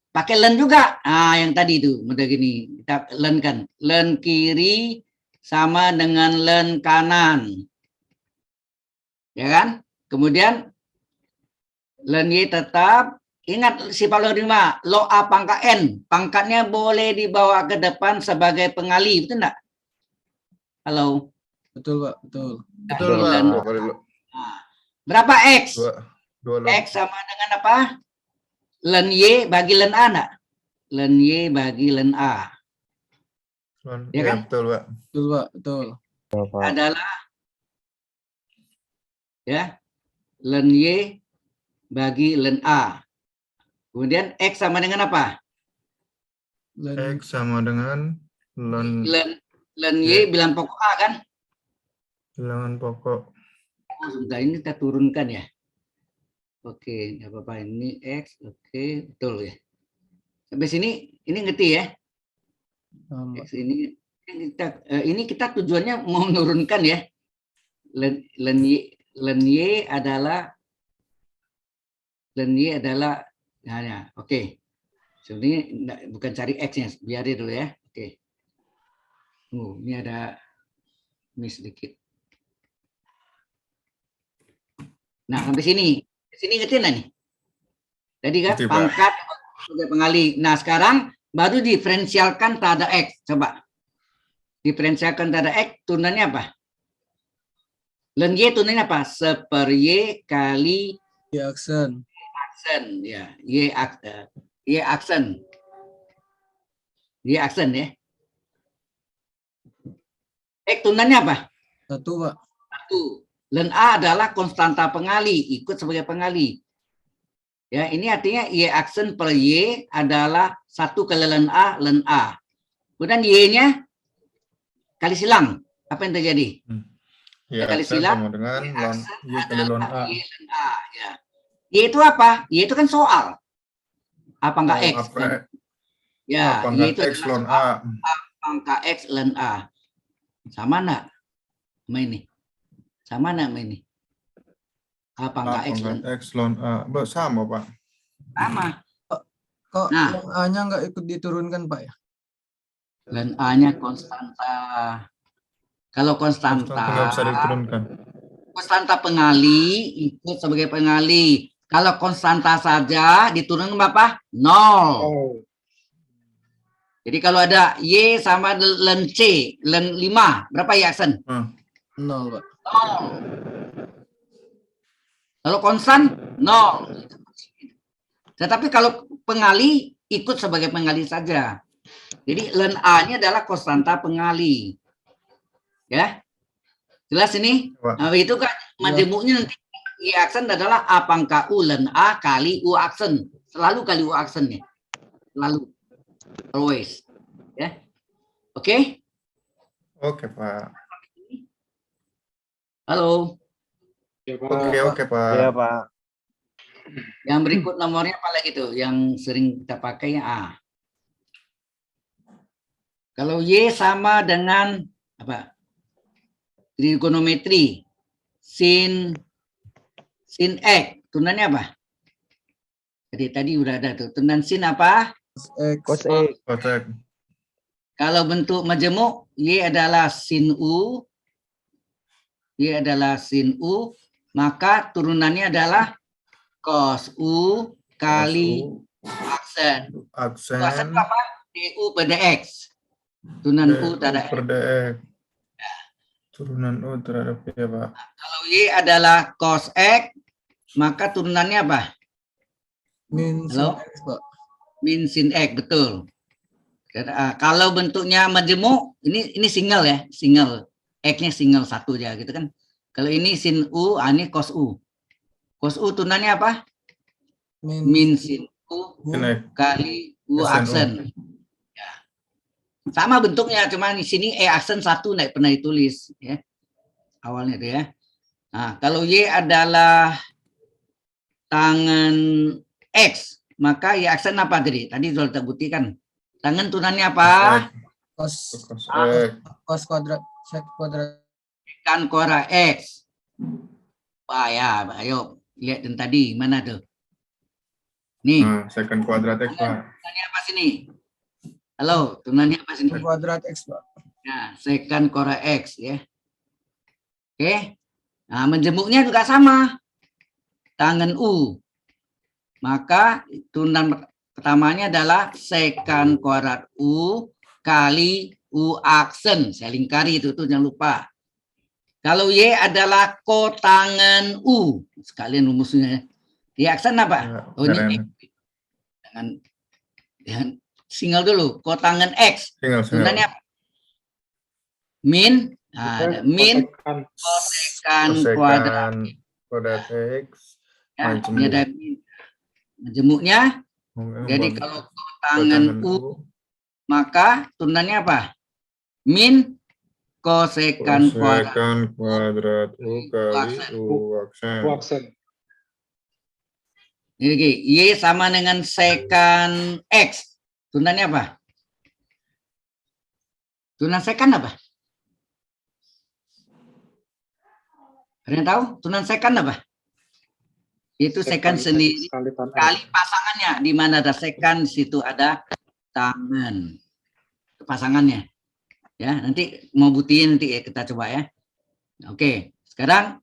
pakai ln juga. Ah, yang tadi itu udah gini. Kita ln kan. Ln kiri sama dengan ln kanan. Ya kan? Kemudian ln Y tetap. Ingat sifat logaritma, log A pangkat N. Pangkatnya boleh dibawa ke depan sebagai pengali, betul enggak? Halo? Betul, Pak. Betul. Betul Pak. Ln. Berapa X? 2 ln. X sama dengan apa? Ln Y bagi ln A enggak? Ln Y bagi ln A. Ya kan? Betul Pak. Betul, Pak. Betul. Adalah ya ln Y bagi ln A. Kemudian X sama dengan apa? Ln X sama dengan ln Ln Y bilang pokok A kan? Bilangan pokok. Oh, sebentar, ini kita turunkan ya. Oke, nggak apa-apa. Ini X, oke, betul ya. Sampai sini, ini ngerti ya? X ini kita tujuannya mau menurunkan ya. Len Y adalah nah, ya, oke. Sebenarnya bukan cari X-nya, biarin dulu ya. Oke. Ini ada miss sedikit. Nah, sampai sini. Sini ngerti nggak nih? Tadi kan Ngerti, Pak. pangkat sebagai pengali. Nah, sekarang baru diferensialkan terhadap X. Coba. Diferensialkan terhadap X, turunannya apa? Len Y turunannya apa? Seper Y kali Y aksen. aksen. Ya, Y aksen. Y aksen ya. X turunannya apa? 1, Pak. 1. Len A adalah konstanta pengali, ikut sebagai pengali. Ya, ini artinya Y aksen per Y adalah 1 kali len A. Kemudian Y-nya kali silang. Apa yang terjadi? Y Kali aksen silang, sama dengan Y lon aksen Y kali lon A. Y len A. Ya. Y itu apa? Y itu kan soal. Apa enggak X? Ya, Y itu X lon adalah A. angka X len A. Sama enggak? Sama ini. Sama enggak sama ini? Apa angka X len A? X lon A. Sama, Pak. Sama. Kok Nah. yang A-nya nggak ikut diturunkan, Pak ya? Len A-nya konstanta. Kalau Konstanta nggak bisa diturunkan. konstanta pengali ikut sebagai pengali. Kalau konstanta saja diturunkan berapa? 0. Jadi kalau ada Y sama len C, len 5, berapa Y aksen? 0, Pak. 0. Kalau konstan 0. Tetapi kalau pengali ikut sebagai pengali saja. Jadi len A-nya adalah konstanta pengali. Ya. Jelas ini? Nah, itu kan majemuknya nanti Y aksen adalah A pangka U len A kali U aksen. Selalu kali U aksennya. Selalu. Always. Ya. Oke? Oke, Pak. Halo. Ya, Pak. Oke, Pak. Iya, Pak. Yang berikut nomornya apa lagi tuh? Yang sering kita pakai A. Kalau Y sama dengan apa? Trigonometri. Sin X. Turunannya apa? Jadi tadi udah ada tuh. Turunan sin apa? X. Cos X. Kotek. Kalau bentuk majemuk, Y adalah sin U. Y adalah sin U. Maka turunannya adalah cos U kali aksen. Aksen. Aksen itu apa? DU per DX. Turunan U terhadap per DX. Turunan U terhadap Y, Pak. Kalau Y adalah cos X, maka turunannya apa? Min sin Halo? X, Pak. Min sin X, betul. Kalau bentuknya majemuk, ini single ya, single. X-nya single satu aja gitu kan. Kalau ini sin U, ini cos U. Cos U turunannya apa? Min sin U Sin X. kali U SNU. aksen. Ya. Sama bentuknya, cuma di sini E aksen satu nggak pernah ditulis ya. Awalnya itu ya. Nah, kalau Y adalah tangan X, maka Y aksen apa tadi? Tadi sudah kita buktikan. Tangan turunannya apa? Cos Cos Ah. X. cos kuadrat sek kuadrat. Kan kuadrat X. Wah ya, ayo lihat yang tadi mana tuh? Nih, Nah, second kuadrat X, Pak. turunannya apa sini? Halo, turunannya apa sini? Sek kuadrat X, Pak. Nah, secant kuadrat X ya. Oke. Nah, menjemuknya juga sama. Tangan U. Maka turunan pertamanya adalah secant kuadrat U kali U aksen. Saya lingkari itu tuh jangan lupa. Kalau Y adalah kotangan U. Sekalian rumusnya. Y aksen apa? Oh, ini dengan single dulu. Kotangan X. Single. Turunannya apa? Min. Nah, ada min kosekan kuadrat. Kuadrat X. Ya, Majemuk. ini ada min. Majemuknya. Jadi kalau kotangan U, maka turunannya apa? Min kosekan kuadrat Kosekan kuadrat U kali U aksen. U aksen. ini lagi, Y sama dengan sekan X. Turunannya apa? Turunan sekan apa? Ada yang tahu? Turunan sekan apa? Itu sekan sendiri Sekali tan X. kali pasangannya. Di mana ada sekan, di situ ada tangan. Pasangannya. Ya, nanti mau buktiin nanti ya kita coba ya. Oke, sekarang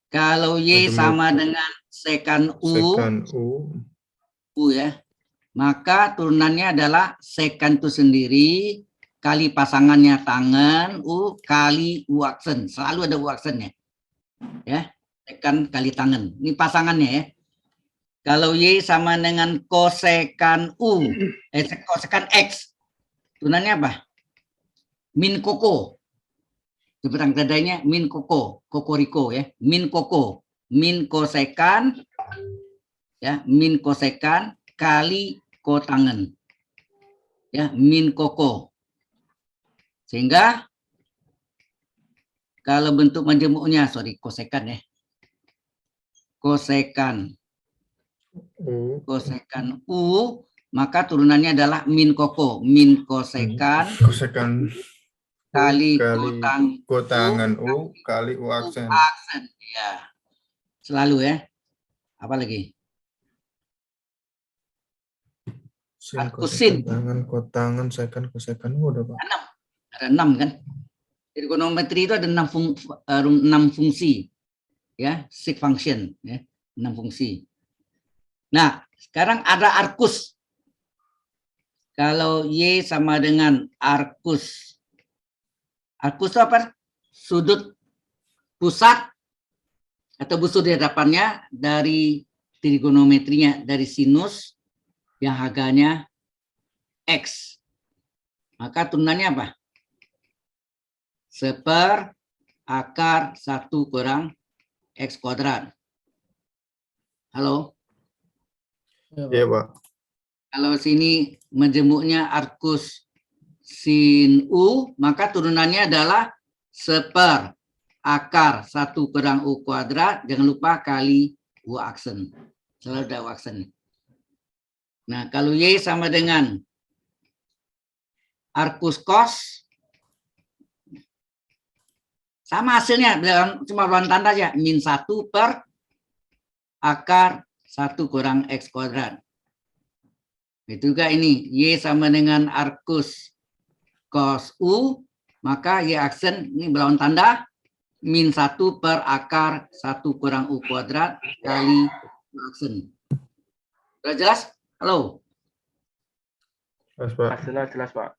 kalau Y Majemuk. sama dengan sekan U, Sekan U ya, maka turunannya adalah sekan itu sendiri kali pasangannya tangan U kali U aksen. Selalu ada U aksennya. Ya, sekan kali tangan. Ini pasangannya ya. Kalau Y sama dengan kosekan U, kosekan X, turunannya apa? Min koko. Seberang dadanya min koko, kokoriko ya. Min koko, min kosekan ya, min kosekan kali kotangan. Ya, min koko. Sehingga kalau bentuk majemuknya, kosekan ya. Kosekan U, maka turunannya adalah min koko, min kosekan kosekan kali kali kotangan U kali U aksen. aksen. Ya. Selalu ya. Apa lagi? Sin Kosin. kosekan tangan kotangan sekan kosekan udah Pak. Ada 6 kan? Trigonometri itu ada 6 fungsi. Ya, 6 function ya, 6 fungsi. Nah, sekarang ada arkus. Kalau Y sama dengan arkus. Arkus itu apa? Sudut pusat atau busur di hadapannya dari trigonometrinya, dari sinus yang harganya X. Maka turunannya apa? 1/akar 1 kurang X kuadrat. Halo? Iya Pak. Kalau sini majemuknya arkus sin U, maka turunannya adalah 1/akar 1 kurang U kuadrat, jangan lupa kali U aksen. Selalu ada U aksen. Nah, kalau Y sama dengan arkus cos, sama hasilnya, cuma perubahan tanda aja, min 1/akar 1 kurang X kuadrat. Itu juga ini, Y sama dengan arkus cos U, maka Y aksen, ini berlawan tanda, min 1/akar 1 kurang U kuadrat kali U aksen. Sudah jelas? Halo? Jelas Pak. Jelas Pak.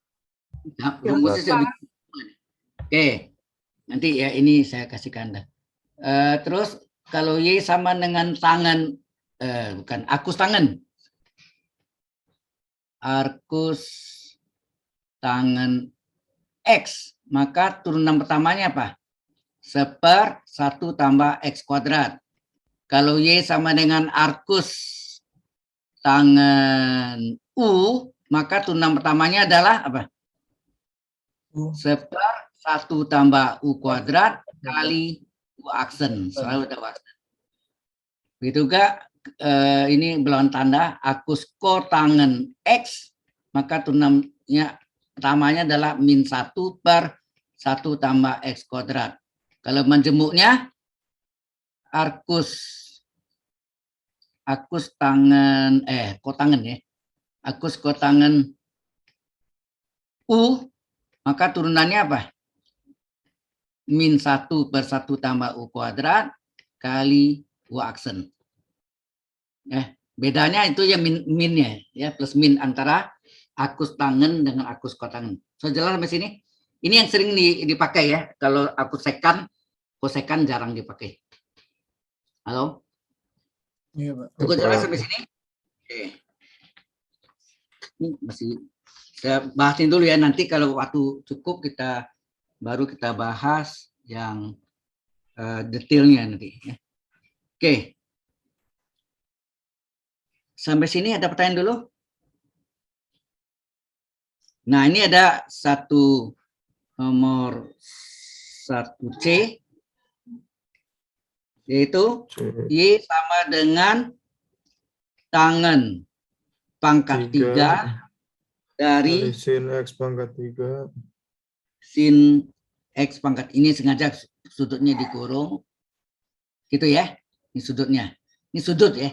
Nah, rumusnya saya bikin. Oke, nanti ya ini saya kasih ke Anda. Terus kalau Y sama dengan tangan, bukan, arkus tangan. Arkus tangan X, maka turunan pertamanya apa? 1/1 tambah X kuadrat. Kalau Y sama dengan arkus tangan U, maka turunan pertamanya adalah apa? 1/1 tambah U kuadrat kali U aksen. Selalu ada U aksen. Begitu juga ini berlawan tanda arkus kotangan X, maka turunannya pertamanya adalah min 1/1 tambah X kuadrat. Kalau menjemuknya arkus tangan kotangan ya. Arkus kotangan U, maka turunannya apa? Min 1/1 tambah U kuadrat kali U aksen. Bedanya itu ya minnya ya, plus min antara arkus tangan dengan arkus kotangan. So jelas sampai sini? Ini yang sering dipakai ya. Kalau arkus sekan, kosekan jarang dipakai. Halo? Iya, Pak. Cukup jelas sampai sini? Oke. Ini masih saya bahasin dulu ya, nanti kalau waktu cukup baru kita bahas yang detailnya nanti ya. Oke. Sampai sini ada pertanyaan dulu? Nah, ini ada satu nomor 1C, yaitu C. Y sama dengan tangen pangkat 3 Kali dari sin X pangkat 3. sin X pangkat, ini sengaja sudutnya dikurung gitu ya, ini sudutnya, ini sudut ya,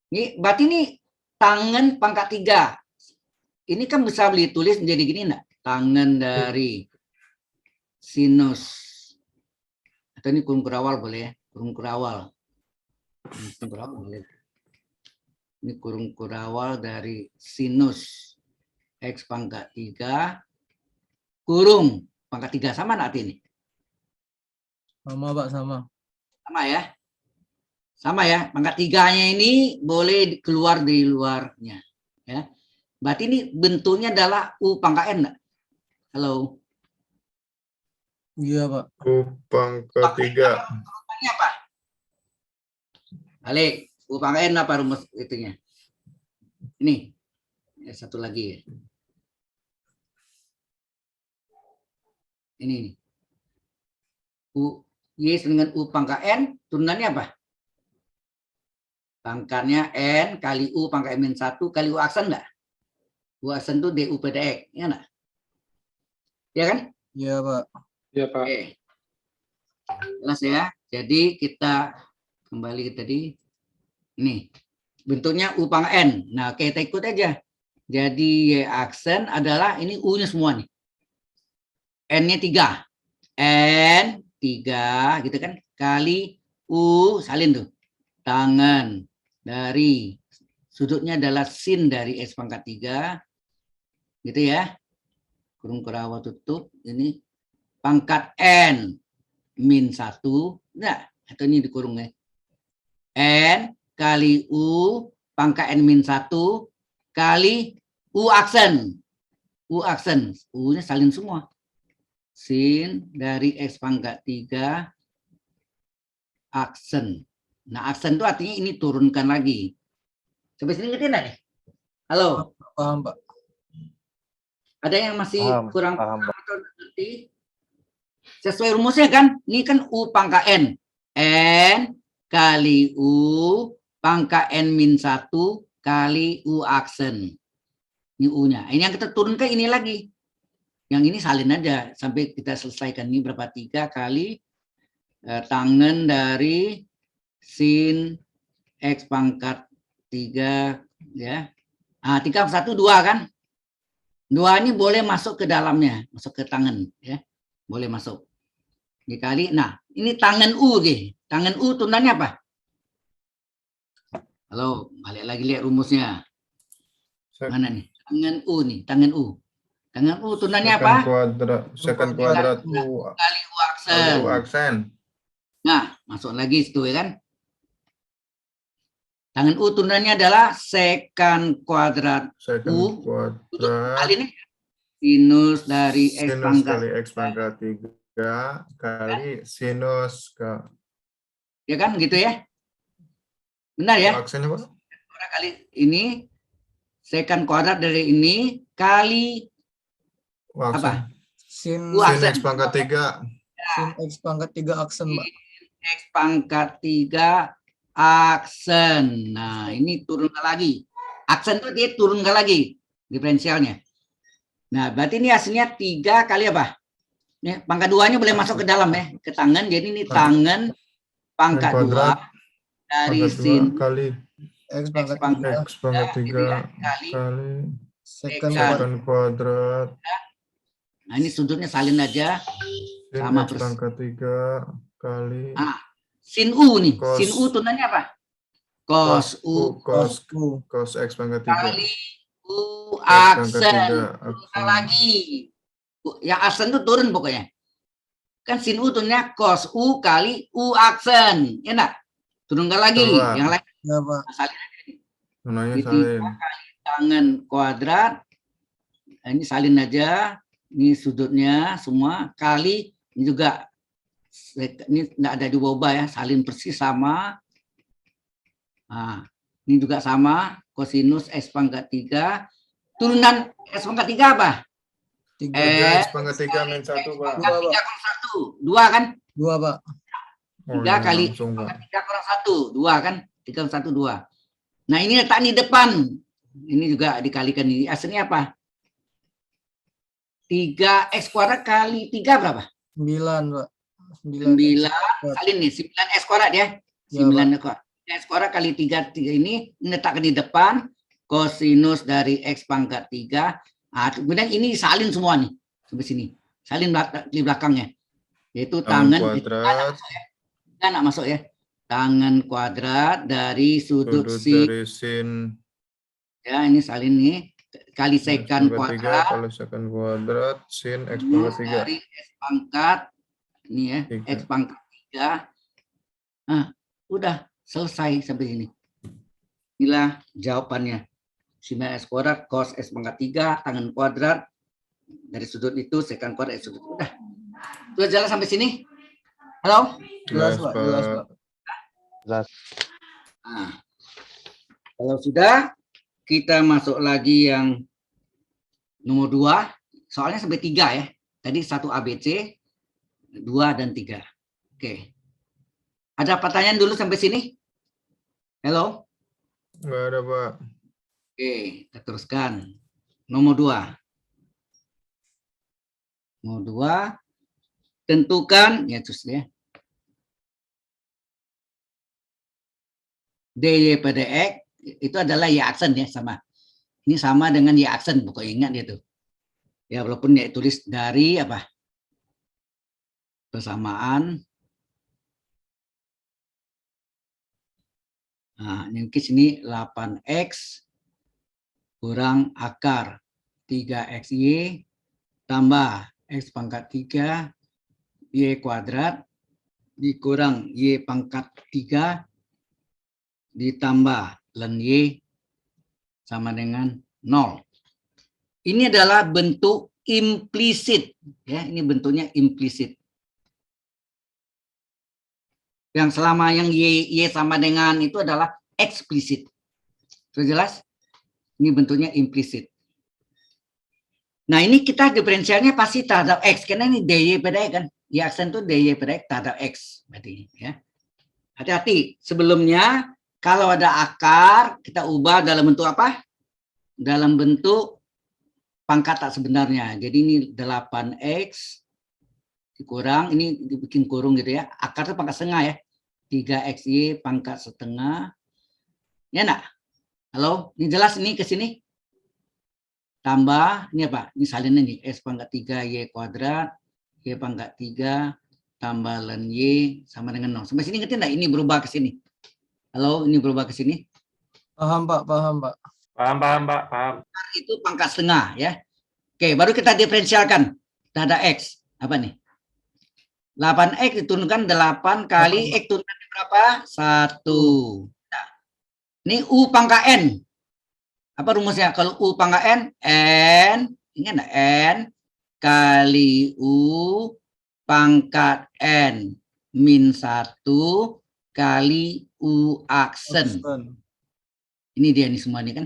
ini berarti ini tangen pangkat 3, ini kan bisa ditulis menjadi gini enggak, tangen dari sinus, atau ini kurung kurawal boleh ya, kurung kurawal boleh, ini kurung kurawal dari sinus X pangkat 3 kurung pangkat 3, sama nanti ini? Sama Pak, sama. Sama ya? Sama ya, pangkat 3-nya ini boleh keluar di luarnya. Ya. Berarti ini bentuknya adalah U pangkat N enggak? Halo? Iya Pak. U pangkat 3. Rumusnya apa? Balik, U pangkat N apa rumus itunya? Ini. Ya, satu lagi ya. Ini. U Y dengan U pangkat N, turunannya apa? Pangkatnya N kali U pangkat N-1 kali U aksen enggak? U aksen itu DU PDX, ya enggak? Ya kan? Iya Pak. Iya, Pak. Oke. Jelas ya. Jadi kita kembali ke tadi. Ini. Bentuknya U pangkat N. Nah, kita ikut aja. Jadi Y aksen adalah ini U-nya semua nih. N-nya 3. N 3 gitu kan, kali U salin tuh. Tangan dari sudutnya adalah sin dari X pangkat 3. Gitu ya. Kurung kurawal tutup. Ini pangkat N min 1. Nah, atau ini dikurung ya. N kali U pangkat N min 1 kali U aksen. U aksen. U-nya salin semua. Sin dari X pangkat 3 aksen. Nah, aksen itu artinya ini turunkan lagi. Sampai sini ngerti enggak nih? Halo? Paham Pak. Ada yang masih Paham, kurang paham, paham atau ngerti? Sesuai rumusnya kan? Ini kan U pangkat N. N kali U pangkat N min 1 kali U aksen. Ini U-nya. Ini yang kita turunkan ini lagi. Yang ini salin aja sampai kita selesaikan. Ini berapa? 3 kali tangen dari sin X pangkat 3 ya. Ah, 3 1 2 kan? 2 ini boleh masuk ke dalamnya, masuk ke tangan ya. Boleh masuk. Dikali. Nah, ini tangan U nih. Tangan U turunannya apa? Halo, balik lagi lihat rumusnya. Mana nih? Tangan U nih, tangan U. Tangan U turunannya apa? Second kuadrat U Kali U aksen. kali U aksen. Nah, masuk lagi situ ya kan? Tangan U turunannya adalah secant kuadrat Second U. kuadrat Kali ini sinus dari X sinus pangkat. kali X pangkat 3 kali sinus ke Ya kan gitu ya? Benar ya? aksennya Pak? Kali ini secant kuadrat dari ini kali U aksen. apa? Sin, U Sin aksen. X pangkat 3. sin X pangkat 3 aksen Pak. X pangkat 3 aksen. Nah, ini turunkan lagi. Aksen itu dia turunkan lagi diferensialnya. Nah, berarti ini hasilnya 3 kali apa? Ini pangkat 2-nya boleh masuk ke dalam ya, ke tangan. Jadi ini tangan pangkat 2 kuadrat dari pangkat 2 sin kali X pangkat pangkat 3 X pangkat 3 kali. kali second X. second kuadrat Nah, ini sudutnya salin aja. sin Sama X persis. pangkat 3 kali Sin U nih. Cos. Sin U turunannya apa? Cos U cos U. cos X pangkat 3 kali U X pangkat aksen. 3 Turunkan lagi. Yang aksen itu turun pokoknya. Kan sin U turunnya cos U kali U aksen. Ya enggak? Turunkan lagi. Coba. Yang lain Ya Pak. salin. nunanya Ini salin. tangan kuadrat. Nah, ini salin aja. Ini sudutnya semua kali ini juga ini enggak ada diubah ya, salin persis sama. Nah, ini juga sama, kosinus X pangkat 3. Turunan X pangkat 3 apa? 3. 3 X pangkat 3 min 1, Pak. Pangkat 3 kurang 1. 2 kan? 2, Pak. Oh, 3 iya, kali langsung, Pak. pangkat 3 kurang 1. 2 kan? 3 kurang 1, 2. Nah, ini letak di depan. Ini juga dikalikan ini. Hasilnya apa? 3x kuadrat kali 3 berapa? 9, Pak. 9. 9. Salin nih, 9x kuadrat ya. Ya, 9 kuadrat. X kuadrat kali 3 ini letakkan di depan. Kosinus dari X pangkat 3. Nah, kemudian ini salin semua nih. Sampai sini. Salin di belakangnya. Yaitu tangan. Kuadrat. Enggak masuk ya. Tangan kuadrat dari sudut sin. Dari sin. Ya, ini salin nih. Kali X sekan pangkat 3 kuadrat. kali sekan kuadrat sin X Plus pangkat 3. dari X pangkat. Ini ya. 3. X pangkat 3. Nah, udah selesai sampai sini. Inilah jawabannya. 9x kuadrat cos X pangkat 3 tangan kuadrat dari sudut itu sekan kuadrat dari sudut. Udah. Sudah jalan sampai sini? Halo? Jelas, Pak. Jelas, Pak. Jelas. Nah, kalau sudah, kita masuk lagi yang nomor 2. Soalnya sampai 3 ya. Tadi 1 ABC, 2 dan 3. Oke. Ada pertanyaan dulu sampai sini? Halo? Enggak ada, Pak. Oke, kita teruskan. Nomor 2. Nomor 2. Tentukan, ya terus ya. dy pada X itu adalah y aksen ya, sama. Ini sama dengan y aksen, pokoknya ingat dia tuh. Ya, walaupun dia tulis dari apa? Persamaan. Nah, ini ke sini 8x kurang akar 3xy tambah x pangkat 3 y kuadrat dikurang y pangkat 3 ditambah ln y sama dengan 0. Ini adalah bentuk implisit ya, ini bentuknya implisit. Yang selama yang y sama dengan itu adalah eksplisit. Sudah jelas? Ini bentuknya implisit. Nah, ini kita diferensialnya pasti terhadap X. Karena ini dy pada X kan. Y aksen itu dy pada X terhadap X. Berarti, ya. Hati-hati. Sebelumnya, kalau ada akar, kita ubah dalam bentuk apa? Dalam bentuk pangkat tak sebenarnya. Jadi ini 8x dikurang, ini dibikin kurung gitu ya. Akar itu pangkat setengah ya. 3xy pangkat setengah. Ya enggak? Halo, ini jelas ini ke sini? Tambah, ini apa? Ini salinnya nih, x pangkat 3 y kuadrat, y pangkat 3 tambah ln y sama dengan 0. Sampai sini ngerti enggak? Ini berubah ke sini. Halo, ini berubah ke sini? Paham, Pak. Paham, Pak. Paham, Pak. Paham. Itu pangkat setengah ya. Oke, baru kita diferensialkan. Terhadap x. Apa nih? 8x diturunkan 8 kali x turunkan berapa? 1. Nah, ini U pangkat N. Apa rumusnya? Kalau U pangkat N, ingat enggak? N kali U pangkat N min 1 kali U aksen. Ini dia nih semua nih kan.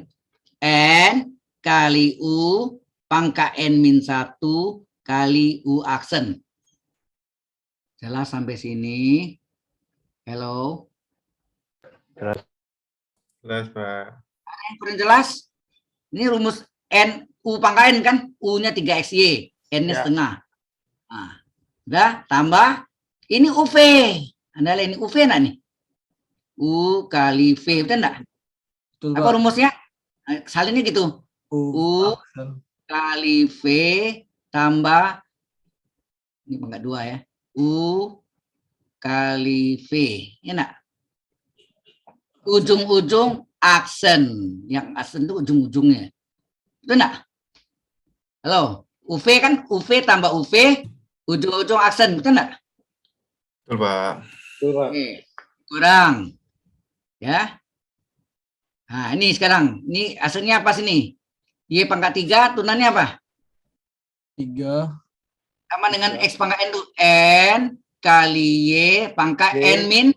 N kali U pangkat N min 1 kali U aksen. Jelas sampai sini? Hello? Jelas, Pak. Yang kurang jelas? Ini rumus N, U pangkat N kan? U-nya 3xy, N-nya Ya. setengah. Nah, udah, tambah. Ini UV. Anda lihat ini UV enggak nih? U kali V, betul enggak? Betul, Apa Pak. rumusnya? Salinnya gitu. U U aksen. kali V tambah, ini pangkat 2 ya. U kali V. Ya enggak? Ujung-ujung aksen. Yang aksen itu ujung-ujungnya. Betul enggak? Halo? UV kan? UV tambah UV, ujung-ujung aksen. Betul enggak? Betul, Pak. Betul, Pak. Oke. Kurang. Ya. Nah, ini sekarang. Ini hasilnya apa sini? Y pangkat 3, turunannya apa? 3. Sama dengan X pangkat N itu. N kali Y pangkat Y. N min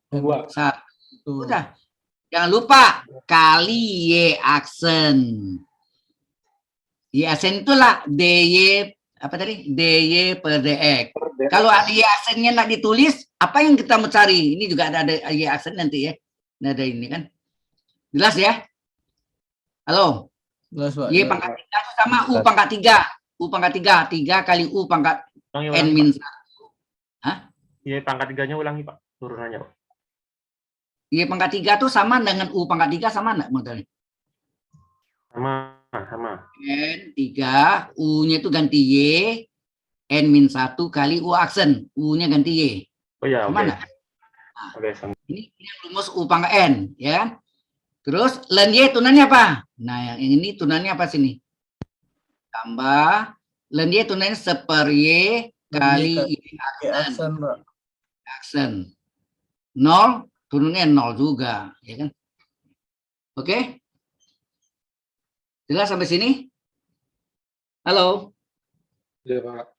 2. 1. Udah. Jangan lupa kali Y aksen. Y aksen itulah DY apa tadi? DY per DX. Kalau ada Y aksennya nak ditulis, apa yang kita mau cari? Ini juga ada Y aksen nanti ya. Ada ini kan. Jelas ya? Halo? Jelas, Pak. Y pangkat 3 itu sama U pangkat 3. U pangkat 3. 3 kali U pangkat Ulangi, N ulangi, min Pak. 1. Iya, pangkat 3-nya ulangi, Pak. Turunannya, Pak. Y pangkat 3 itu sama dengan U pangkat 3 sama enggak modelnya? Sama. N 3, U-nya itu ganti Y, N min 1 kali U aksen. U-nya ganti Y. Oh ya, Sama oke. enggak? Oke, sama. Ini rumus U pangkat N, ya. Terus len Y tunannya apa? Nah, yang ini tunannya apa sini? Tambah len Y tunannya seper Y kali Y Aksen, Pak. aksen. 0 turunnya 0 juga, ya kan? Oke? Jelas sampai sini? Halo? Ya, Pak.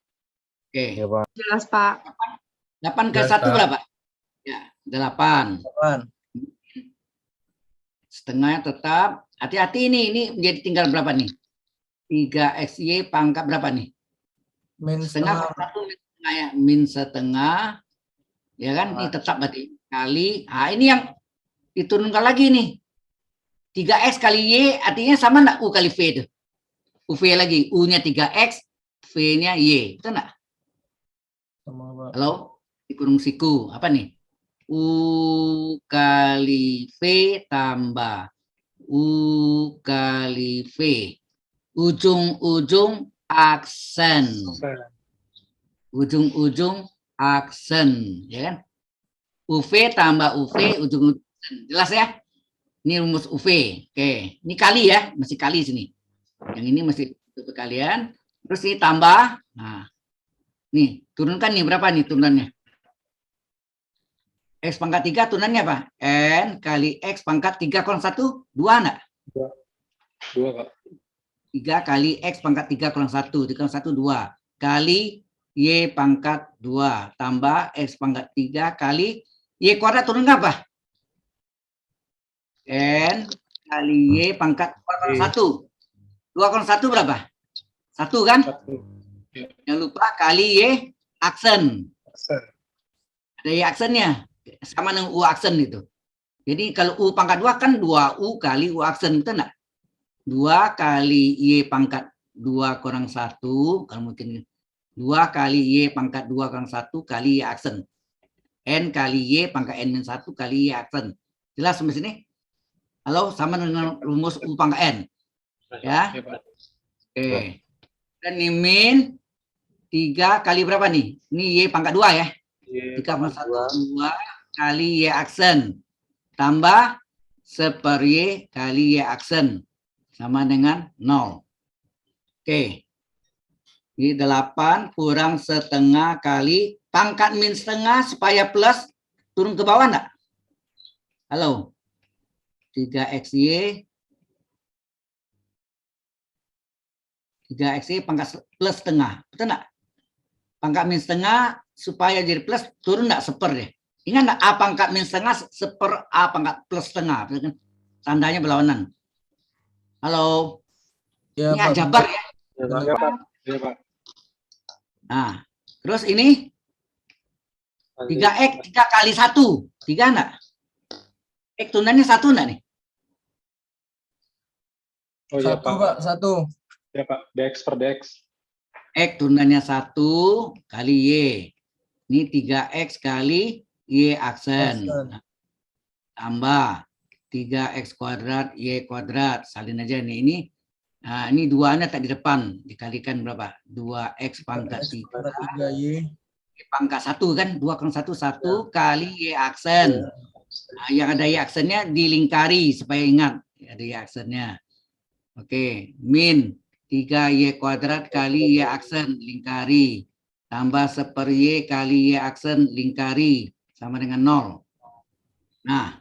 Oke. Ya, Pak. Jelas, Pak. 8 ke Jelas, 1 Pak. berapa? Ya, 8. 8. Setengahnya tetap. Hati-hati ini menjadi tinggal berapa nih? 3XY pangkat berapa nih? Min Setengah setengah. 1 min setengah ya. Min setengah. Ya kan? Ini tetap berarti. Kali. Nah, ini yang diturunkan lagi nih. 3X kali Y artinya sama enggak U kali V itu? UV lagi. U-nya 3X, V-nya Y. Betul enggak? Sama, Pak. Halo? Dikurung siku. Apa nih? U kali V tambah U kali V. Ujung-ujung aksen. Ujung-ujung aksen. Ya kan? UV tambah UV, ujung-ujung aksen. Jelas ya? Ini rumus UV. Oke. Ini kali ya. Masih kali sini. Yang ini masih untuk kalian. Terus ini tambah. Nah. Nih. Turunkan nih. Berapa nih turunannya? X pangkat 3 turunannya apa? N kali X pangkat 3 kurang 1, 2 enggak? 2, Pak. 3 kali X pangkat 3 kurang 1, 3 kurang 1, 2. Kali Y pangkat 2. Tambah X pangkat 3 kali Y kuadrat turun apa? N kali Y pangkat 2 kurang 1. 2 kurang 1 berapa? 1 kan? 1. Jangan lupa kali Y aksen. Ada Y aksennya. Sama dengan U aksen itu. Jadi kalau U pangkat 2 kan 2U kali U aksen. Betul enggak? 2 kali Y pangkat 2 kurang 1. Kalau mungkin 2 kali Y pangkat 2 kurang 1 kali Y aksen. N kali Y pangkat N min 1 kali Y aksen. Jelas sampai sini? Halo? Sama dengan rumus U pangkat N. Ya? Ya, Pak. Oke. Dan ini min 3 kali berapa nih? Ini Y pangkat 2 ya? 3,1 2 kali Y aksen tambah seper Y kali Y aksen sama dengan 0. Oke. Ini 8 kurang setengah kali pangkat min setengah supaya plus turun ke bawah enggak? Halo. 3XY 3XY pangkat plus setengah. Betul enggak? Pangkat min setengah supaya jadi plus turun enggak seper deh. Ingat enggak A pangkat min setengah seper A pangkat plus setengah. Tandanya berlawanan. Halo. Ya, Ini Pak. aljabar ya. Ya, Pak. Ya, Pak. Nah, terus ini 3X 3 kali 1. 3 enggak? X tunannya 1 enggak nih? Oh ya, 1, Pak. Pak. 1. Ya, Pak. DX per DX. X tunannya 1 kali Y. Ini 3X kali Y aksen. Aksen. Tambah 3X kuadrat Y kuadrat. Salin aja nih. Ini 2-nya tak di depan. Dikalikan berapa? 2X pangkat 3. Y. Pangkat 1 kan? 2 kurang 1, 1 kali Y aksen. Nah, yang ada Y aksennya dilingkari supaya ingat. Ada Y aksennya. Oke. Min 3Y kuadrat kali Y aksen lingkari. Tambah seper Y kali Y aksen lingkari. Sama dengan 0. Nah.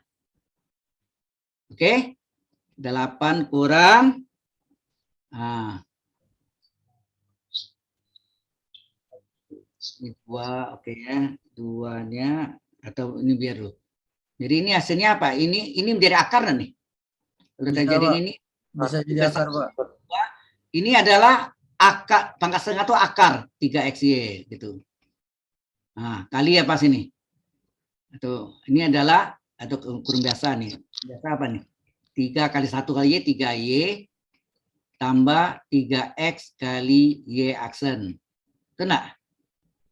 Oke. 8 kurang. Nah. Ini 2. Oke ya. 2-nya. Atau ini biar dulu. Jadi ini hasilnya apa? Ini menjadi akar nih. Udah Bisa, jadi Pak. ini. Bisa jadi akar, Pak. ini adalah akar, pangkat setengah itu akar 3XY gitu. Nah, kali apa sini? Atau ini adalah atau kurung biasa nih. Biasa apa nih? 3 kali 1 kali Y, 3Y tambah 3X kali Y aksen. Itu enggak?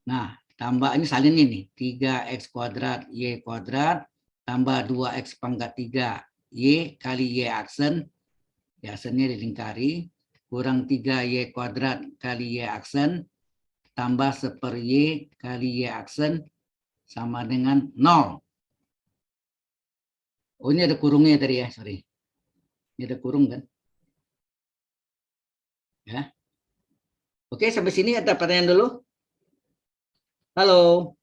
Nah, tambah ini salinnya nih. 3X kuadrat Y kuadrat tambah 2X pangkat 3 Y kali Y aksen. Y aksennya dilingkari. Kurang 3Y kuadrat kali Y aksen. Tambah 1/Y kali Y aksen. Sama dengan 0. Oh, ini ada kurungnya tadi ya, sorry. Ini ada kurung kan? Ya. Oke, sampai sini ada pertanyaan dulu. Halo.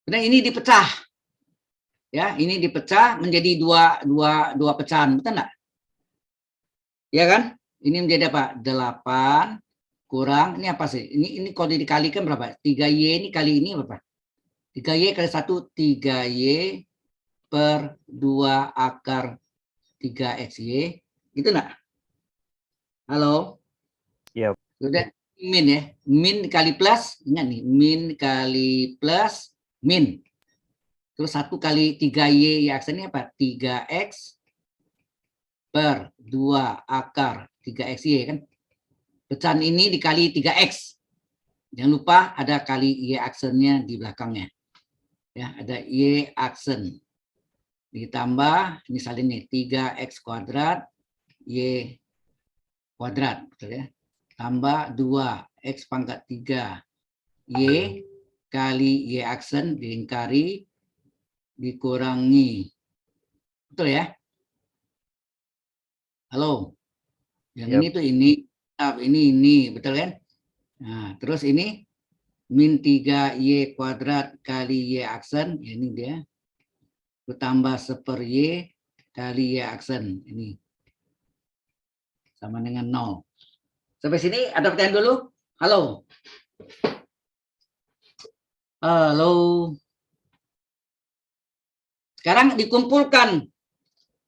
Nah, ini dipecah. Ya, ini dipecah menjadi dua pecahan, betul enggak? Ya kan? Ini menjadi apa? 8 kurang, ini apa sih? Ini kalau dikalikan berapa? 3Y ini kali ini berapa? 3Y kali 1, 3Y per 2 akar 3XY. Gitu enggak? Halo? Iya. Sudah min ya. Min kali plus, ingat nih, min kali plus, min. Terus 1 kali 3Y ya aksennya apa? 3X per 2 akar 3XY kan. Pecahan ini dikali 3X. Jangan lupa ada kali Y aksennya di belakangnya. Ya, ada Y aksen. Ditambah, ini salinnya 3X kuadrat, Y kuadrat. Betul ya? Tambah 2X pangkat 3 Y kali Y aksen dilingkari dikurangi. Betul ya? Halo? Yang Yap. ini tuh ini, betul kan? Nah, terus ini min 3Y kuadrat kali Y aksen, ya ini dia. Tambah 1/Y kali Y aksen, ini. Sama dengan 0. Sampai sini ada pertanyaan dulu? Halo? Halo? Sekarang dikumpulkan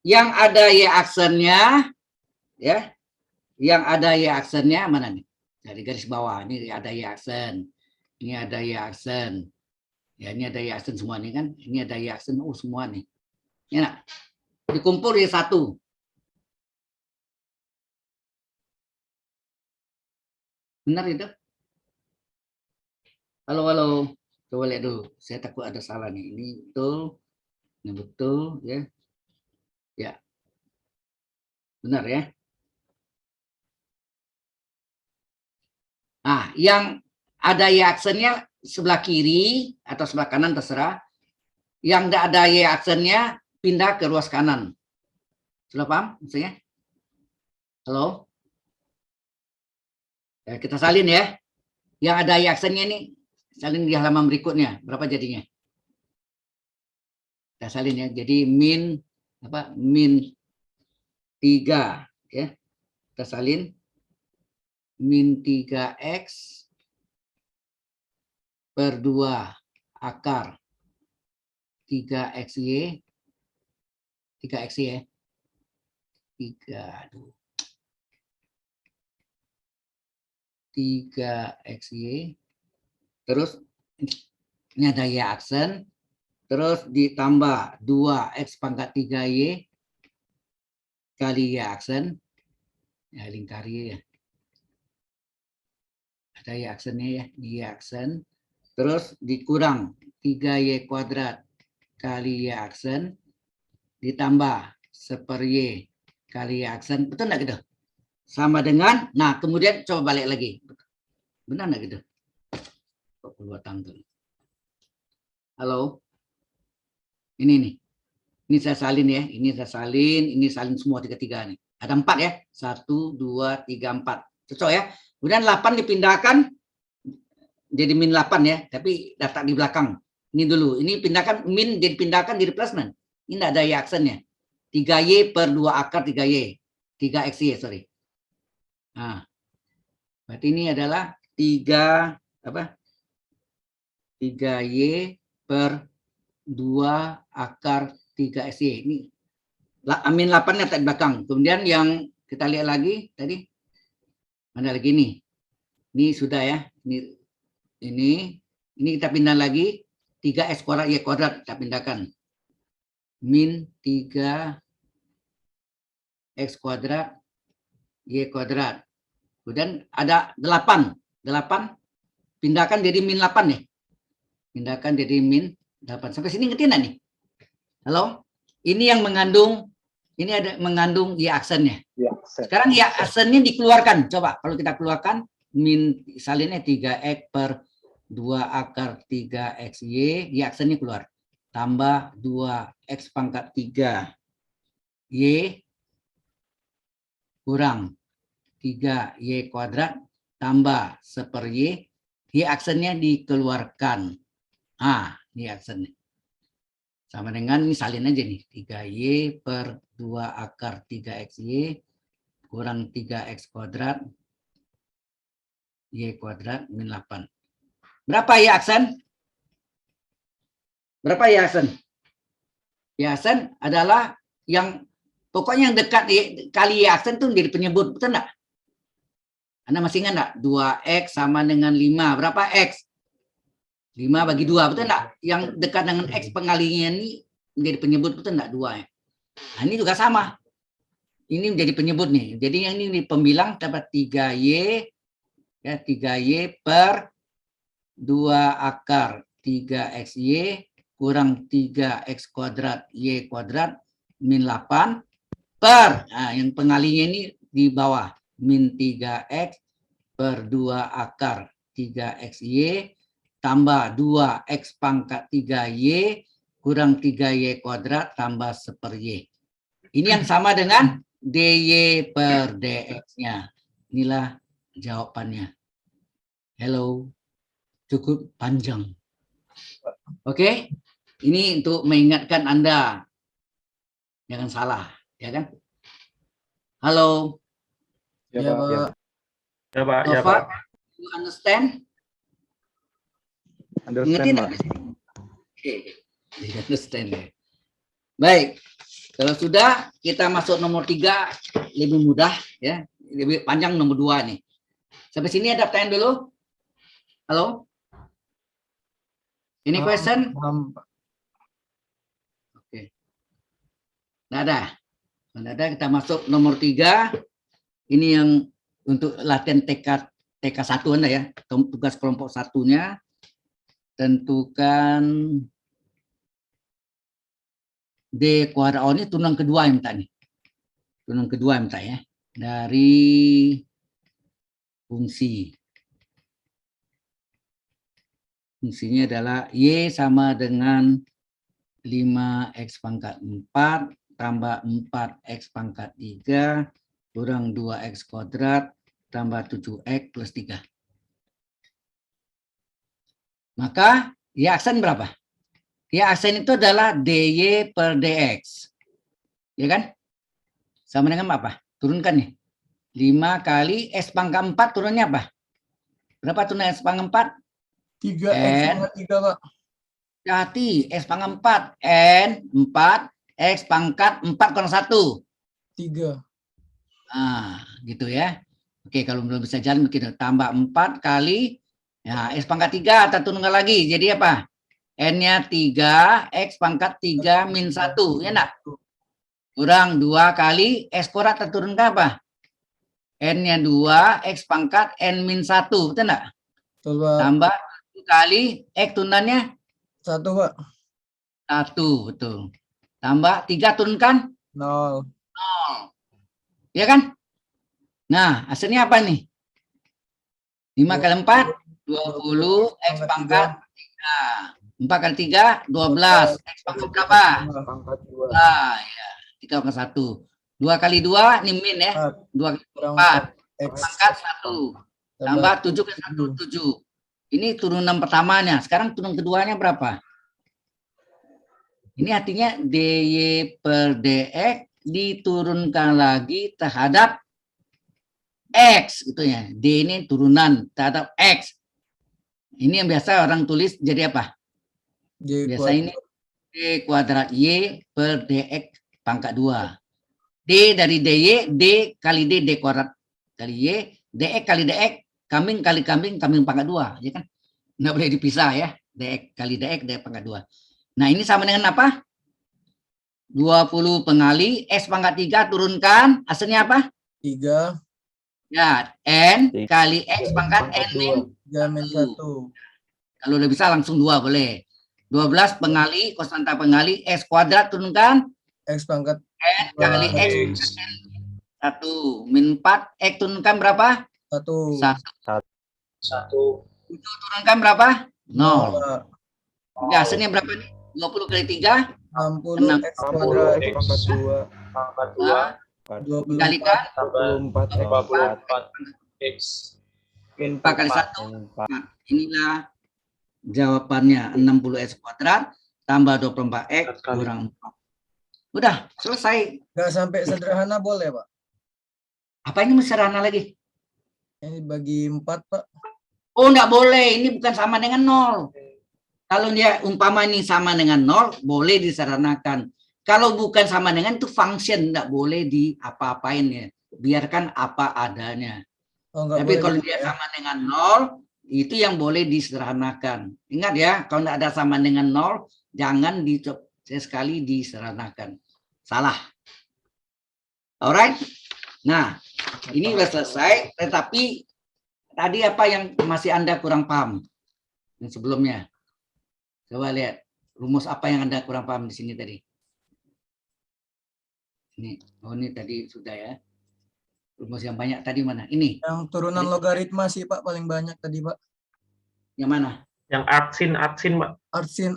yang ada Y aksennya, ya, yang ada Y aksennya mana nih? Dari garis bawah ini ada Y aksen, ini ada Y aksen, ya ini ada Y aksen semua nih kan, ini ada Y aksen, oh semua nih, ya nah, dikumpul Y satu. Benar itu? Halo, halo, coba lihat dulu, saya takut ada salah nih, ini betul, ya, ya, benar ya. Nah, yang ada Y aksennya sebelah kiri atau sebelah kanan terserah. Yang tidak ada Y aksennya pindah ke ruas kanan. Sudah paham maksudnya? Halo? Ya, kita salin ya. Yang ada Y aksennya ini salin di halaman berikutnya. Berapa jadinya? Kita salin ya. Jadi min apa? Min 3 ya. Kita salin min 3X per 2 akar 3XY 3XY ya. 3XY terus ini ada Y aksen terus ditambah 2X pangkat 3Y kali Y aksen ya lingkari ya. Ada Y aksennya ya, Y aksen. Terus dikurang 3Y kuadrat kali Y aksen. Ditambah 1/Y kali Y aksen. Betul enggak gitu? Sama dengan, nah kemudian coba balik lagi. Benar enggak gitu? Kok keluar tanggal? Halo? Ini nih. Ini saya salin ya. Ini saya salin, ini salin semua tiga-tiga nih. Ada 4 ya. 1, 2, 3, 4. Cocok ya. Kemudian 8 dipindahkan jadi min 8 ya, tapi daftar di belakang. Ini dulu, ini pindahkan min jadi pindahkan di replacement. Ini enggak ada Y aksennya. 3Y per 2 akar 3Y. 3XY, sorry. Nah, berarti ini adalah 3 apa? 3Y per 2 akar 3XY. Ini min 8-nya tak di belakang. Kemudian yang kita lihat lagi tadi Mana lagi nih? Ini sudah ya. Ini kita pindah lagi. 3x kuadrat y kuadrat kita pindahkan. Min 3x kuadrat y kuadrat. Kemudian ada 8. 8 pindahkan jadi min 8 nih. Pindahkan jadi min 8. Sampai sini ngerti enggak nih? Halo? Ini yang mengandung y aksennya. Ya, set. Sekarang y aksennya dikeluarkan. Coba kalau kita keluarkan min salinnya 3x per 2 akar 3xy, y aksennya keluar. Tambah 2x pangkat 3 y kurang 3y kuadrat tambah 1/y, y aksennya dikeluarkan. Ini aksennya. Sama dengan ini salin aja nih. 3y per 2 akar 3xy kurang 3x kuadrat y kuadrat min 8. Berapa y aksen? Berapa y aksen? Y aksen adalah yang pokoknya yang dekat kali y aksen itu menjadi penyebut, betul enggak? Anda masih ingat enggak? 2x sama dengan 5. Berapa x? 5 bagi 2, betul enggak? Yang dekat dengan x pengalinya ini menjadi penyebut, betul enggak? 2 ya. Nah, ini juga sama. Ini menjadi penyebut nih. Jadi yang ini pembilang dapat 3y ya, 3y per 2 akar 3xy kurang 3x kuadrat y kuadrat min 8 per, yang pengalinya ini di bawah, min 3x per 2 akar 3xy tambah 2x pangkat 3y kurang 3y kuadrat tambah 1/y. Ini yang sama dengan dy per dx-nya. Inilah jawabannya. Hello. Cukup panjang. Oke, ini untuk mengingatkan Anda. Jangan salah, ya kan? Halo, Ya, Ya, Pak. Ya. Pak. Ya Pak, ya Nova, Pak. you understand? Ngerti Understand, Pak. nggak? Oke, you understand ya. Baik, kalau sudah kita masuk nomor 3 lebih mudah ya, lebih panjang nomor 2 nih. Sampai sini ada pertanyaan dulu? Halo? Any question? Paham, Pak. Oke. Nggak ada. Nggak ada, kita masuk nomor 3. Ini yang untuk latihan TK1 Anda ya. Tugas kelompok 1-nya. Tentukan D kuadrat. Oh, ini turunan kedua yang minta nih. Turunan kedua yang minta ya. Dari fungsi. Fungsinya adalah Y sama dengan 5x pangkat 4 tambah 4x pangkat 3 kurang 2x kuadrat tambah 7x plus 3. Maka Y aksen berapa? Y aksen itu adalah dy per dx. Ya kan? Sama dengan apa? Turunkan nih. 5 kali x pangkat 4 turunnya apa? Berapa turunnya x pangkat 4? 3x pangkat 3, Pak. Hati, x pangkat 4, n 4, x pangkat 4 kurang 1. 3. Gitu ya. Oke, kalau belum bisa jalan mungkin tambah 4 kali, ya x pangkat 3, kita turunkan lagi. Jadi apa? N-nya 3, x pangkat 3 min 1, ya enggak? Kurang 2 kali, x kuadrat kita turunkan apa? N-nya 2, x pangkat n min 1, betul enggak? Betul, Pak. Tambah 1 kali, x turunannya 1, Pak. 1, betul. Tambah 3 turunkan 0. 0. Ya kan? Nah, hasilnya apa nih? 5 kali 4, 20, x pangkat 3. 4 kali 3, 12. X pangkat berapa? Pangkat 2. Ya. 3 pangkat 1. 2 kali 2, ini min ya. 2 kali 4, X pangkat 1. Tambah 7 kali 1, 7. Ini turunan pertamanya. Sekarang turunan keduanya berapa? Ini artinya dy per dx diturunkan lagi terhadap x gitu ya. D ini turunan terhadap x. Ini yang biasa orang tulis jadi apa? Biasa ini d kuadrat y per dx pangkat 2. D dari dy, d kali d kuadrat kali y dx kali dx, kambing kali kambing, kambing pangkat 2, ya kan? Nggak boleh dipisah ya, dx kali dx, dx pangkat 2. Nah, ini sama dengan apa? 20 pengali x pangkat 3 turunkan, hasilnya apa? 3, Ya, n kali x pangkat n min 3 min 1. Kalau udah bisa langsung 2 boleh. 12 pengali konstanta pengali x kuadrat turunkan X pangkat n kali x pangkat n 1 min 4 x turunkan berapa? 1. 1. 1. Turunkan berapa? 0. 0. Ya, hasilnya berapa nih? 20 kali 3 60 X kuadrat. X pangkat 2 Pangkat nah, 24 dikalikan 24 X 24 X. 4 kali 1. Nah, inilah jawabannya 60 x kuadrat tambah 24 x kurang 4. Udah selesai. Nggak sampai sederhana boleh, Pak? Apa ini sederhana lagi? Ini bagi 4, Pak. Oh, enggak boleh. Ini bukan sama dengan 0. Kalau dia umpama ini sama dengan 0, boleh disederhanakan. Kalau bukan sama dengan itu function, enggak boleh diapa-apain ya. Biarkan apa adanya. Oh, nggak Tapi boleh kalau gitu dia ya. sama dengan 0, itu yang boleh disederhanakan. Ingat ya, kalau tidak ada sama dengan 0, jangan sekali disederhanakan. Salah. Alright? Nah, ini sudah selesai, tetapi tadi apa yang masih Anda kurang paham? Yang sebelumnya. Coba lihat, rumus apa yang Anda kurang paham di sini tadi? Ini, oh ini tadi sudah ya. Rumus yang banyak tadi mana? Ini. Yang turunan logaritma sih, Pak, paling banyak tadi, Pak. Yang mana? Yang arsin, Pak.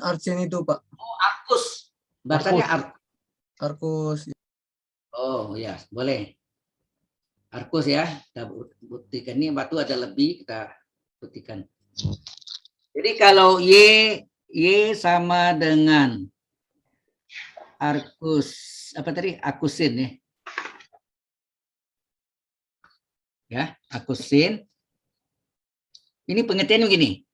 Arsin itu, Pak. Oh, arcus. Bahasanya Arcus. Oh ya, boleh. Arcus ya, kita buktikan ini batu ada lebih, kita buktikan. Jadi kalau Y sama dengan arcus, apa tadi? Arcusin ya. Ya, arcusin. Ini pengertian begini.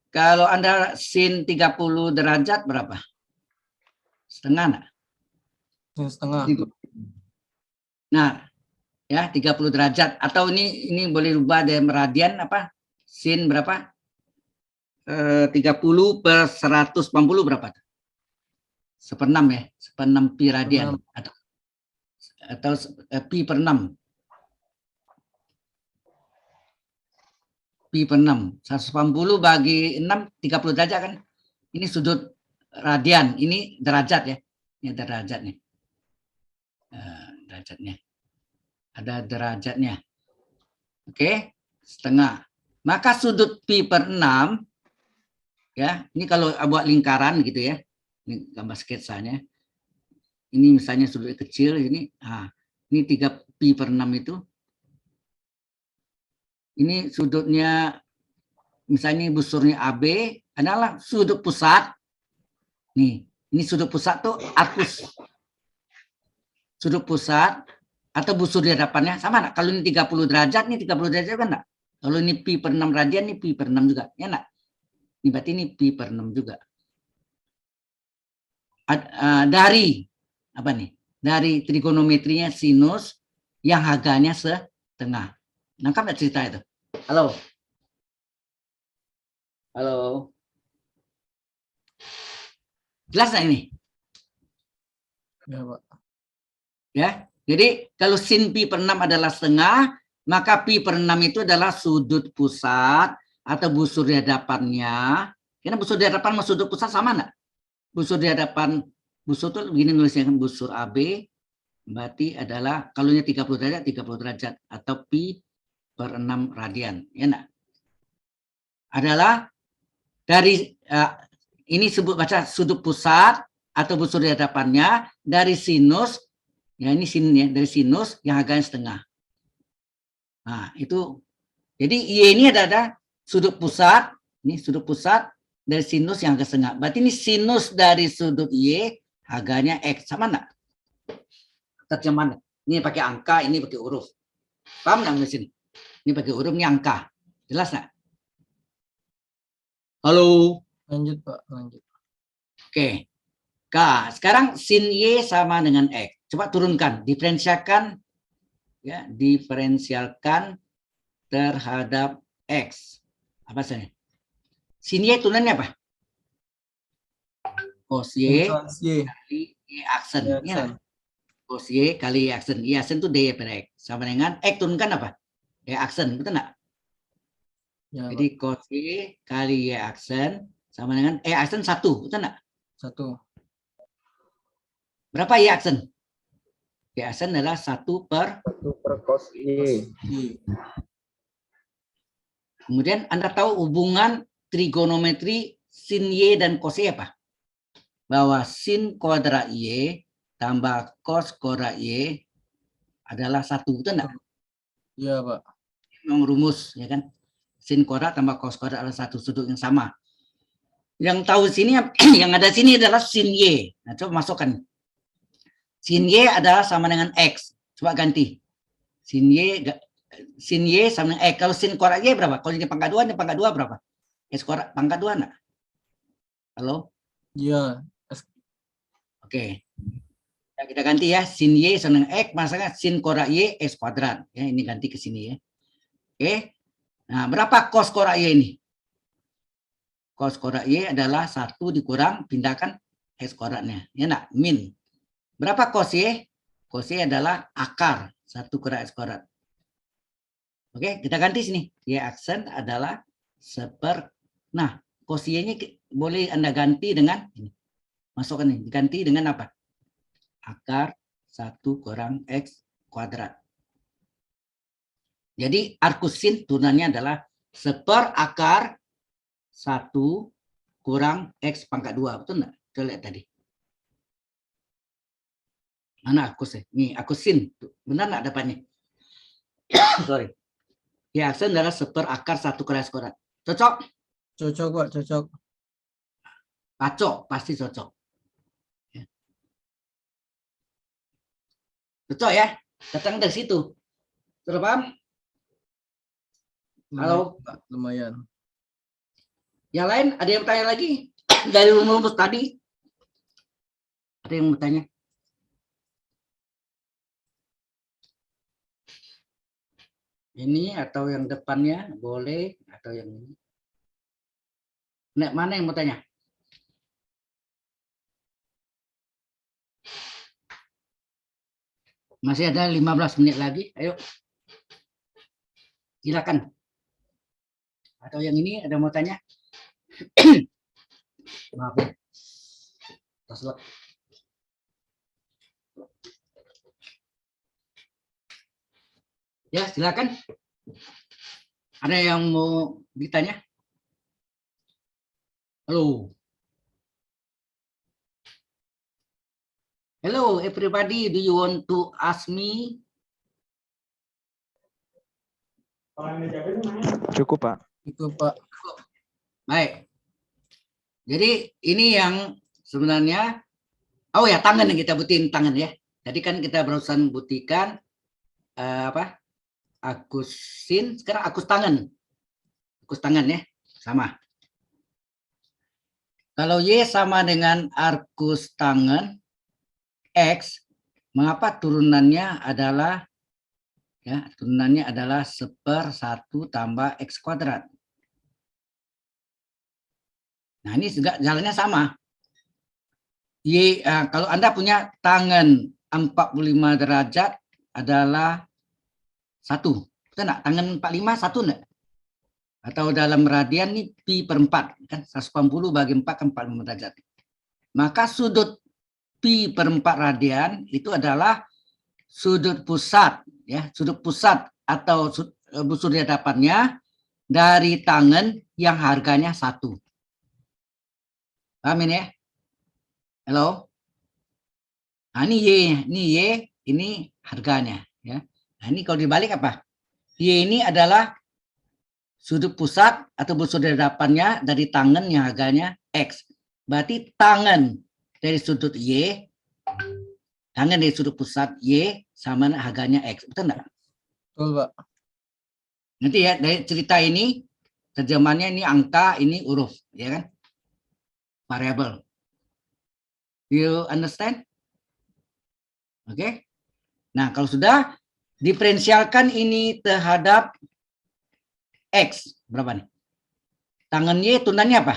Kalau Anda sin 30 derajat berapa? Setengah enggak? Setengah. Nah, ya 30 derajat atau ini boleh rubah dari radian apa? Sin berapa? 30 per 180 berapa? 1/6 ya, 1/6 pi radian atau pi per 6. Pi per 6. 180 bagi 6 30 derajat kan? Ini sudut radian, ini derajat ya. Ini derajat nih. Derajatnya. Ada derajatnya. Oke, setengah. Maka sudut pi per 6 ya, ini kalau buat lingkaran gitu ya. Ini gambar sketsanya. Ini misalnya sudut kecil ini. Ini 3 pi per 6 itu. Ini sudutnya misalnya busurnya AB adalah sudut pusat. Nih, ini sudut pusat tuh arcus. Sudut pusat atau busur di hadapannya sama enggak? Kalau ini 30 derajat, ini 30 derajat kan enggak? Kalau ini pi per 6 radian, ini pi per 6 juga. Ya enggak? Ini berarti ini pi per 6 juga. Dari apa nih? Dari trigonometrinya sinus yang harganya setengah. Nangkap enggak cerita itu? Halo? Halo? Jelas enggak ini? Ya, Pak. Ya, jadi kalau sin pi per 6 adalah setengah, maka pi per 6 itu adalah sudut pusat atau busur di hadapannya. Karena busur di hadapan sama sudut pusat sama enggak? Busur di hadapan, busur itu begini nulisnya kan, busur AB, berarti adalah kalau ini 30 derajat atau pi per 6 radian. Ya enggak? Adalah dari, ini sebut baca sudut pusat atau busur di hadapannya dari sinus. Ya ini sin ya, dari sinus yang harganya setengah. Nah, itu. Jadi Y ini ada sudut pusat, ini sudut pusat dari sinus yang harga setengah. Berarti ini sinus dari sudut Y harganya X. Sama enggak? Terjemahan. Ini pakai angka, ini pakai huruf. Paham enggak di sini? Ini pakai huruf, ini angka. Jelas enggak? Halo? Lanjut, Pak. Lanjut. Oke. Sekarang sin Y sama dengan X. Coba turunkan, diferensialkan, ya, diferensialkan terhadap X. Apa saja? Sin Y turunannya apa? Cos Y Cos Y. kali Y aksen. Y Ya, aksen. cos Y kali Y aksen. Y aksen itu D per X. Sama dengan X turunkan apa? Y aksen, betul nggak? Ya, Pak. Jadi cos Y kali Y aksen sama dengan Y aksen 1, betul nggak? 1. Berapa Y aksen? Y aksen adalah 1 per. 1 per cos Y. Y. Kemudian Anda tahu hubungan trigonometri sin Y dan cos Y apa? Bahwa sin kuadrat Y tambah cos kuadrat Y adalah 1, betul enggak? Iya, Pak. Memang rumus, ya kan? Sin kuadrat tambah cos kuadrat adalah 1 sudut yang sama. Yang tahu sini, yang ada sini adalah sin Y. Nah, coba masukkan. Sin Y adalah sama dengan X. Coba ganti. Sin Y sama dengan X. Kalau sin kuadrat Y berapa? Kalau ini pangkat 2, ini pangkat 2 berapa? X kuadrat pangkat 2 enggak? Halo? Iya. Oke. Ya, kita ganti ya. Sin Y sama dengan X, maksudnya sin kuadrat Y, X kuadrat. Ya, ini ganti ke sini ya. Oke. Nah, berapa cos kuadrat Y ini? Cos kuadrat Y adalah 1 dikurang, pindahkan X kuadratnya. Ya enggak? Min. Berapa cos Y? Cos Y adalah akar 1 kuadrat X kuadrat. Oke, kita ganti sini. Y aksen adalah Nah, cos Y-nya boleh Anda ganti dengan ini. Masukkan ini. Diganti dengan apa? Akar 1 kurang X kuadrat. Jadi arcus sin turunannya adalah 1/akar 1 kurang X pangkat 2. Betul enggak? Kita lihat tadi. Mana arcus? Nih, arcus sin. Benar enggak dapatnya? Sorry. Ya, aksen adalah 1/akar 1 kurang X kuadrat. Cocok? Cocok, Pak. Cocok. Cocok, pasti cocok. Ya. Cocok ya? Datang dari situ. Sudah paham? Halo? Pak. Lumayan. Yang lain, ada yang bertanya lagi? Dari rumus tadi? Ada yang bertanya? Ini atau yang depannya boleh, atau yang ini. Nah, mana yang mau tanya? Masih ada 15 menit lagi. Ayo. Silakan. Atau yang ini ada mau tanya? Maaf ya. Password. Ya, silakan. Ada yang mau ditanya? Halo. Hello, everybody. Do you want to ask me? Cukup, Pak. Itu, Pak. Baik. Jadi ini yang sebenarnya, oh ya, tangan yang kita buktiin tangan ya. Tadi kan kita barusan buktikan apa? Arcus sin, sekarang arcus tangan. Arcus tangan ya, sama. Kalau Y sama dengan arcus tangan X, mengapa turunannya adalah 1/1 tambah X kuadrat. Nah, ini juga jalannya sama. Y, kalau Anda punya tangan 45 derajat adalah 1. Betul enggak? Tangan 45 1 enggak? Atau dalam radian ini pi/4 kan 180 bagi 4 kan 45 derajat. Maka sudut pi/4 radian itu adalah sudut pusat ya, sudut pusat atau sudut hadapannya dari tangan yang harganya 1. Paham ini ya? Halo? Nah, ini Y, ini harganya ya. Nah, ini kalau dibalik apa? Y ini adalah sudut pusat atau sudut hadapannya dari tangan yang harganya X. Berarti tangan dari sudut Y, tangan dari sudut pusat Y sama harganya X. Betul enggak? Betul, Pak. Nanti ya, dari cerita ini, terjemahannya ini angka, ini huruf. Ya kan? Variable. You understand? Oke. Nah, kalau sudah diferensialkan ini terhadap X. Berapa nih? Tangan Y tunannya apa?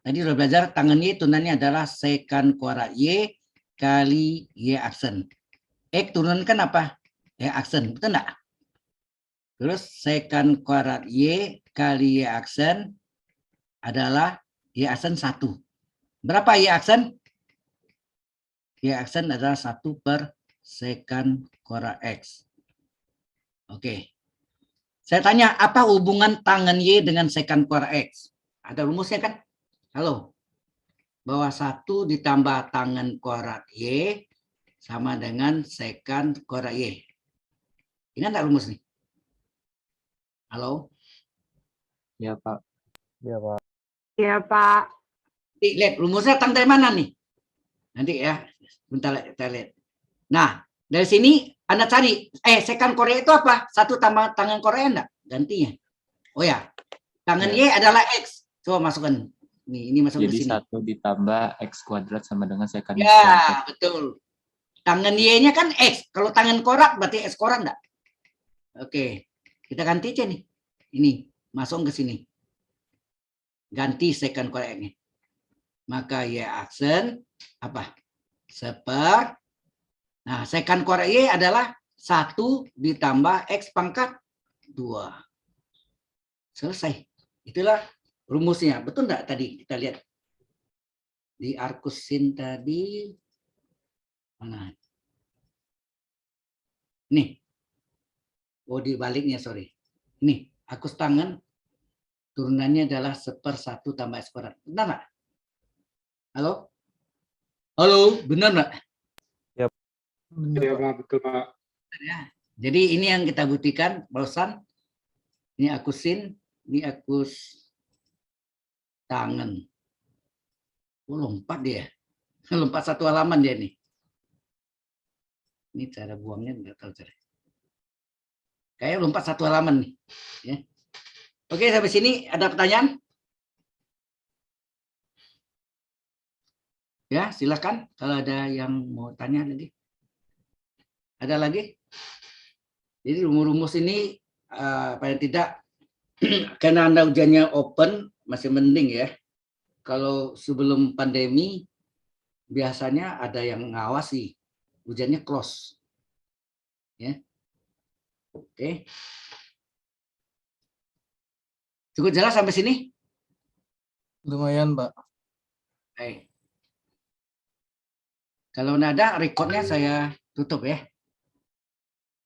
Tadi sudah belajar tangan Y tunannya adalah secant kuadrat Y kali Y aksen. X turunkan apa? Y aksen, betul enggak? Terus secant kuadrat Y kali Y aksen adalah Y aksen 1. Berapa Y aksen? Y aksen adalah 1 per secant kuadrat X. Oke. Saya tanya, apa hubungan tangan Y dengan secant kuadrat X? Ada rumusnya kan? Halo. Bahwa 1 ditambah tangan kuadrat Y sama dengan secant kuadrat Y. Ingat enggak rumus nih? Halo? Ya, Pak. Iya, Pak. Lihat rumusnya datang dari mana nih? Nanti ya, bentar kita lihat. Nah, dari sini Anda cari, secant Korea itu apa? 1 tambah tangan Korea enggak? Gantinya. Oh ya, tangan Y adalah X. Coba masukkan. Nih, ini masuk ke Jadi sini. 1 ditambah X kuadrat sama dengan secant Ya, kuadrat. betul. Tangan Y-nya kan X. Kalau tangan korak berarti X korak enggak? Oke, kita ganti aja nih. Ini, masuk ke sini. Ganti secant korak ini. Maka Y aksen apa? Seper. Nah, secant kuadrat Y adalah 1 ditambah X pangkat 2. Selesai. Itulah rumusnya. Betul enggak tadi? Kita lihat. Di arkusin tadi. Mana? Nih. Oh, di baliknya, sorry. Nih, arkus tangan. Turunannya adalah 1/1 tambah X kuadrat. Benar enggak? Halo? Halo, benar enggak? Benar, Iya, Pak. Pak, betul, Pak. Jadi ini yang kita buktikan barusan. Ini akusin, ini akus tangan. Oh, lompat dia. Lompat 1 halaman dia nih. Ini cara buangnya enggak tahu cara. Kayak lompat 1 halaman nih. Ya. Oke, sampai sini ada pertanyaan? Ya, silakan kalau ada yang mau tanya lagi. Ada lagi? Jadi rumus-rumus ini paling tidak karena Anda ujiannya open masih mending ya. Kalau sebelum pandemi biasanya ada yang ngawasi, ujiannya close. Ya. Oke. Cukup jelas sampai sini? Lumayan, Pak. Baik. Kalau nggak ada, recordnya saya tutup ya.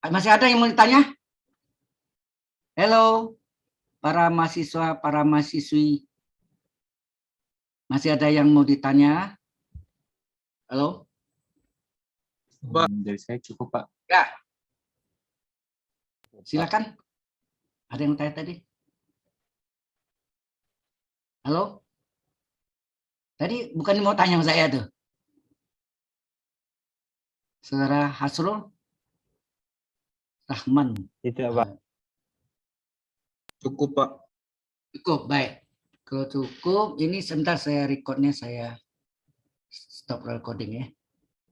Masih ada yang mau ditanya? Halo, para mahasiswa, para mahasiswi. Masih ada yang mau ditanya? Halo? Dari saya cukup, Pak. Ya. Silakan. Ada yang tanya tadi? Halo? Tadi bukan mau tanya sama saya tuh. Saudara Hasrul Rahman. Tidak, Pak. Cukup, Pak. Cukup, baik. Kalau cukup, ini sebentar saya recordnya saya stop recording ya.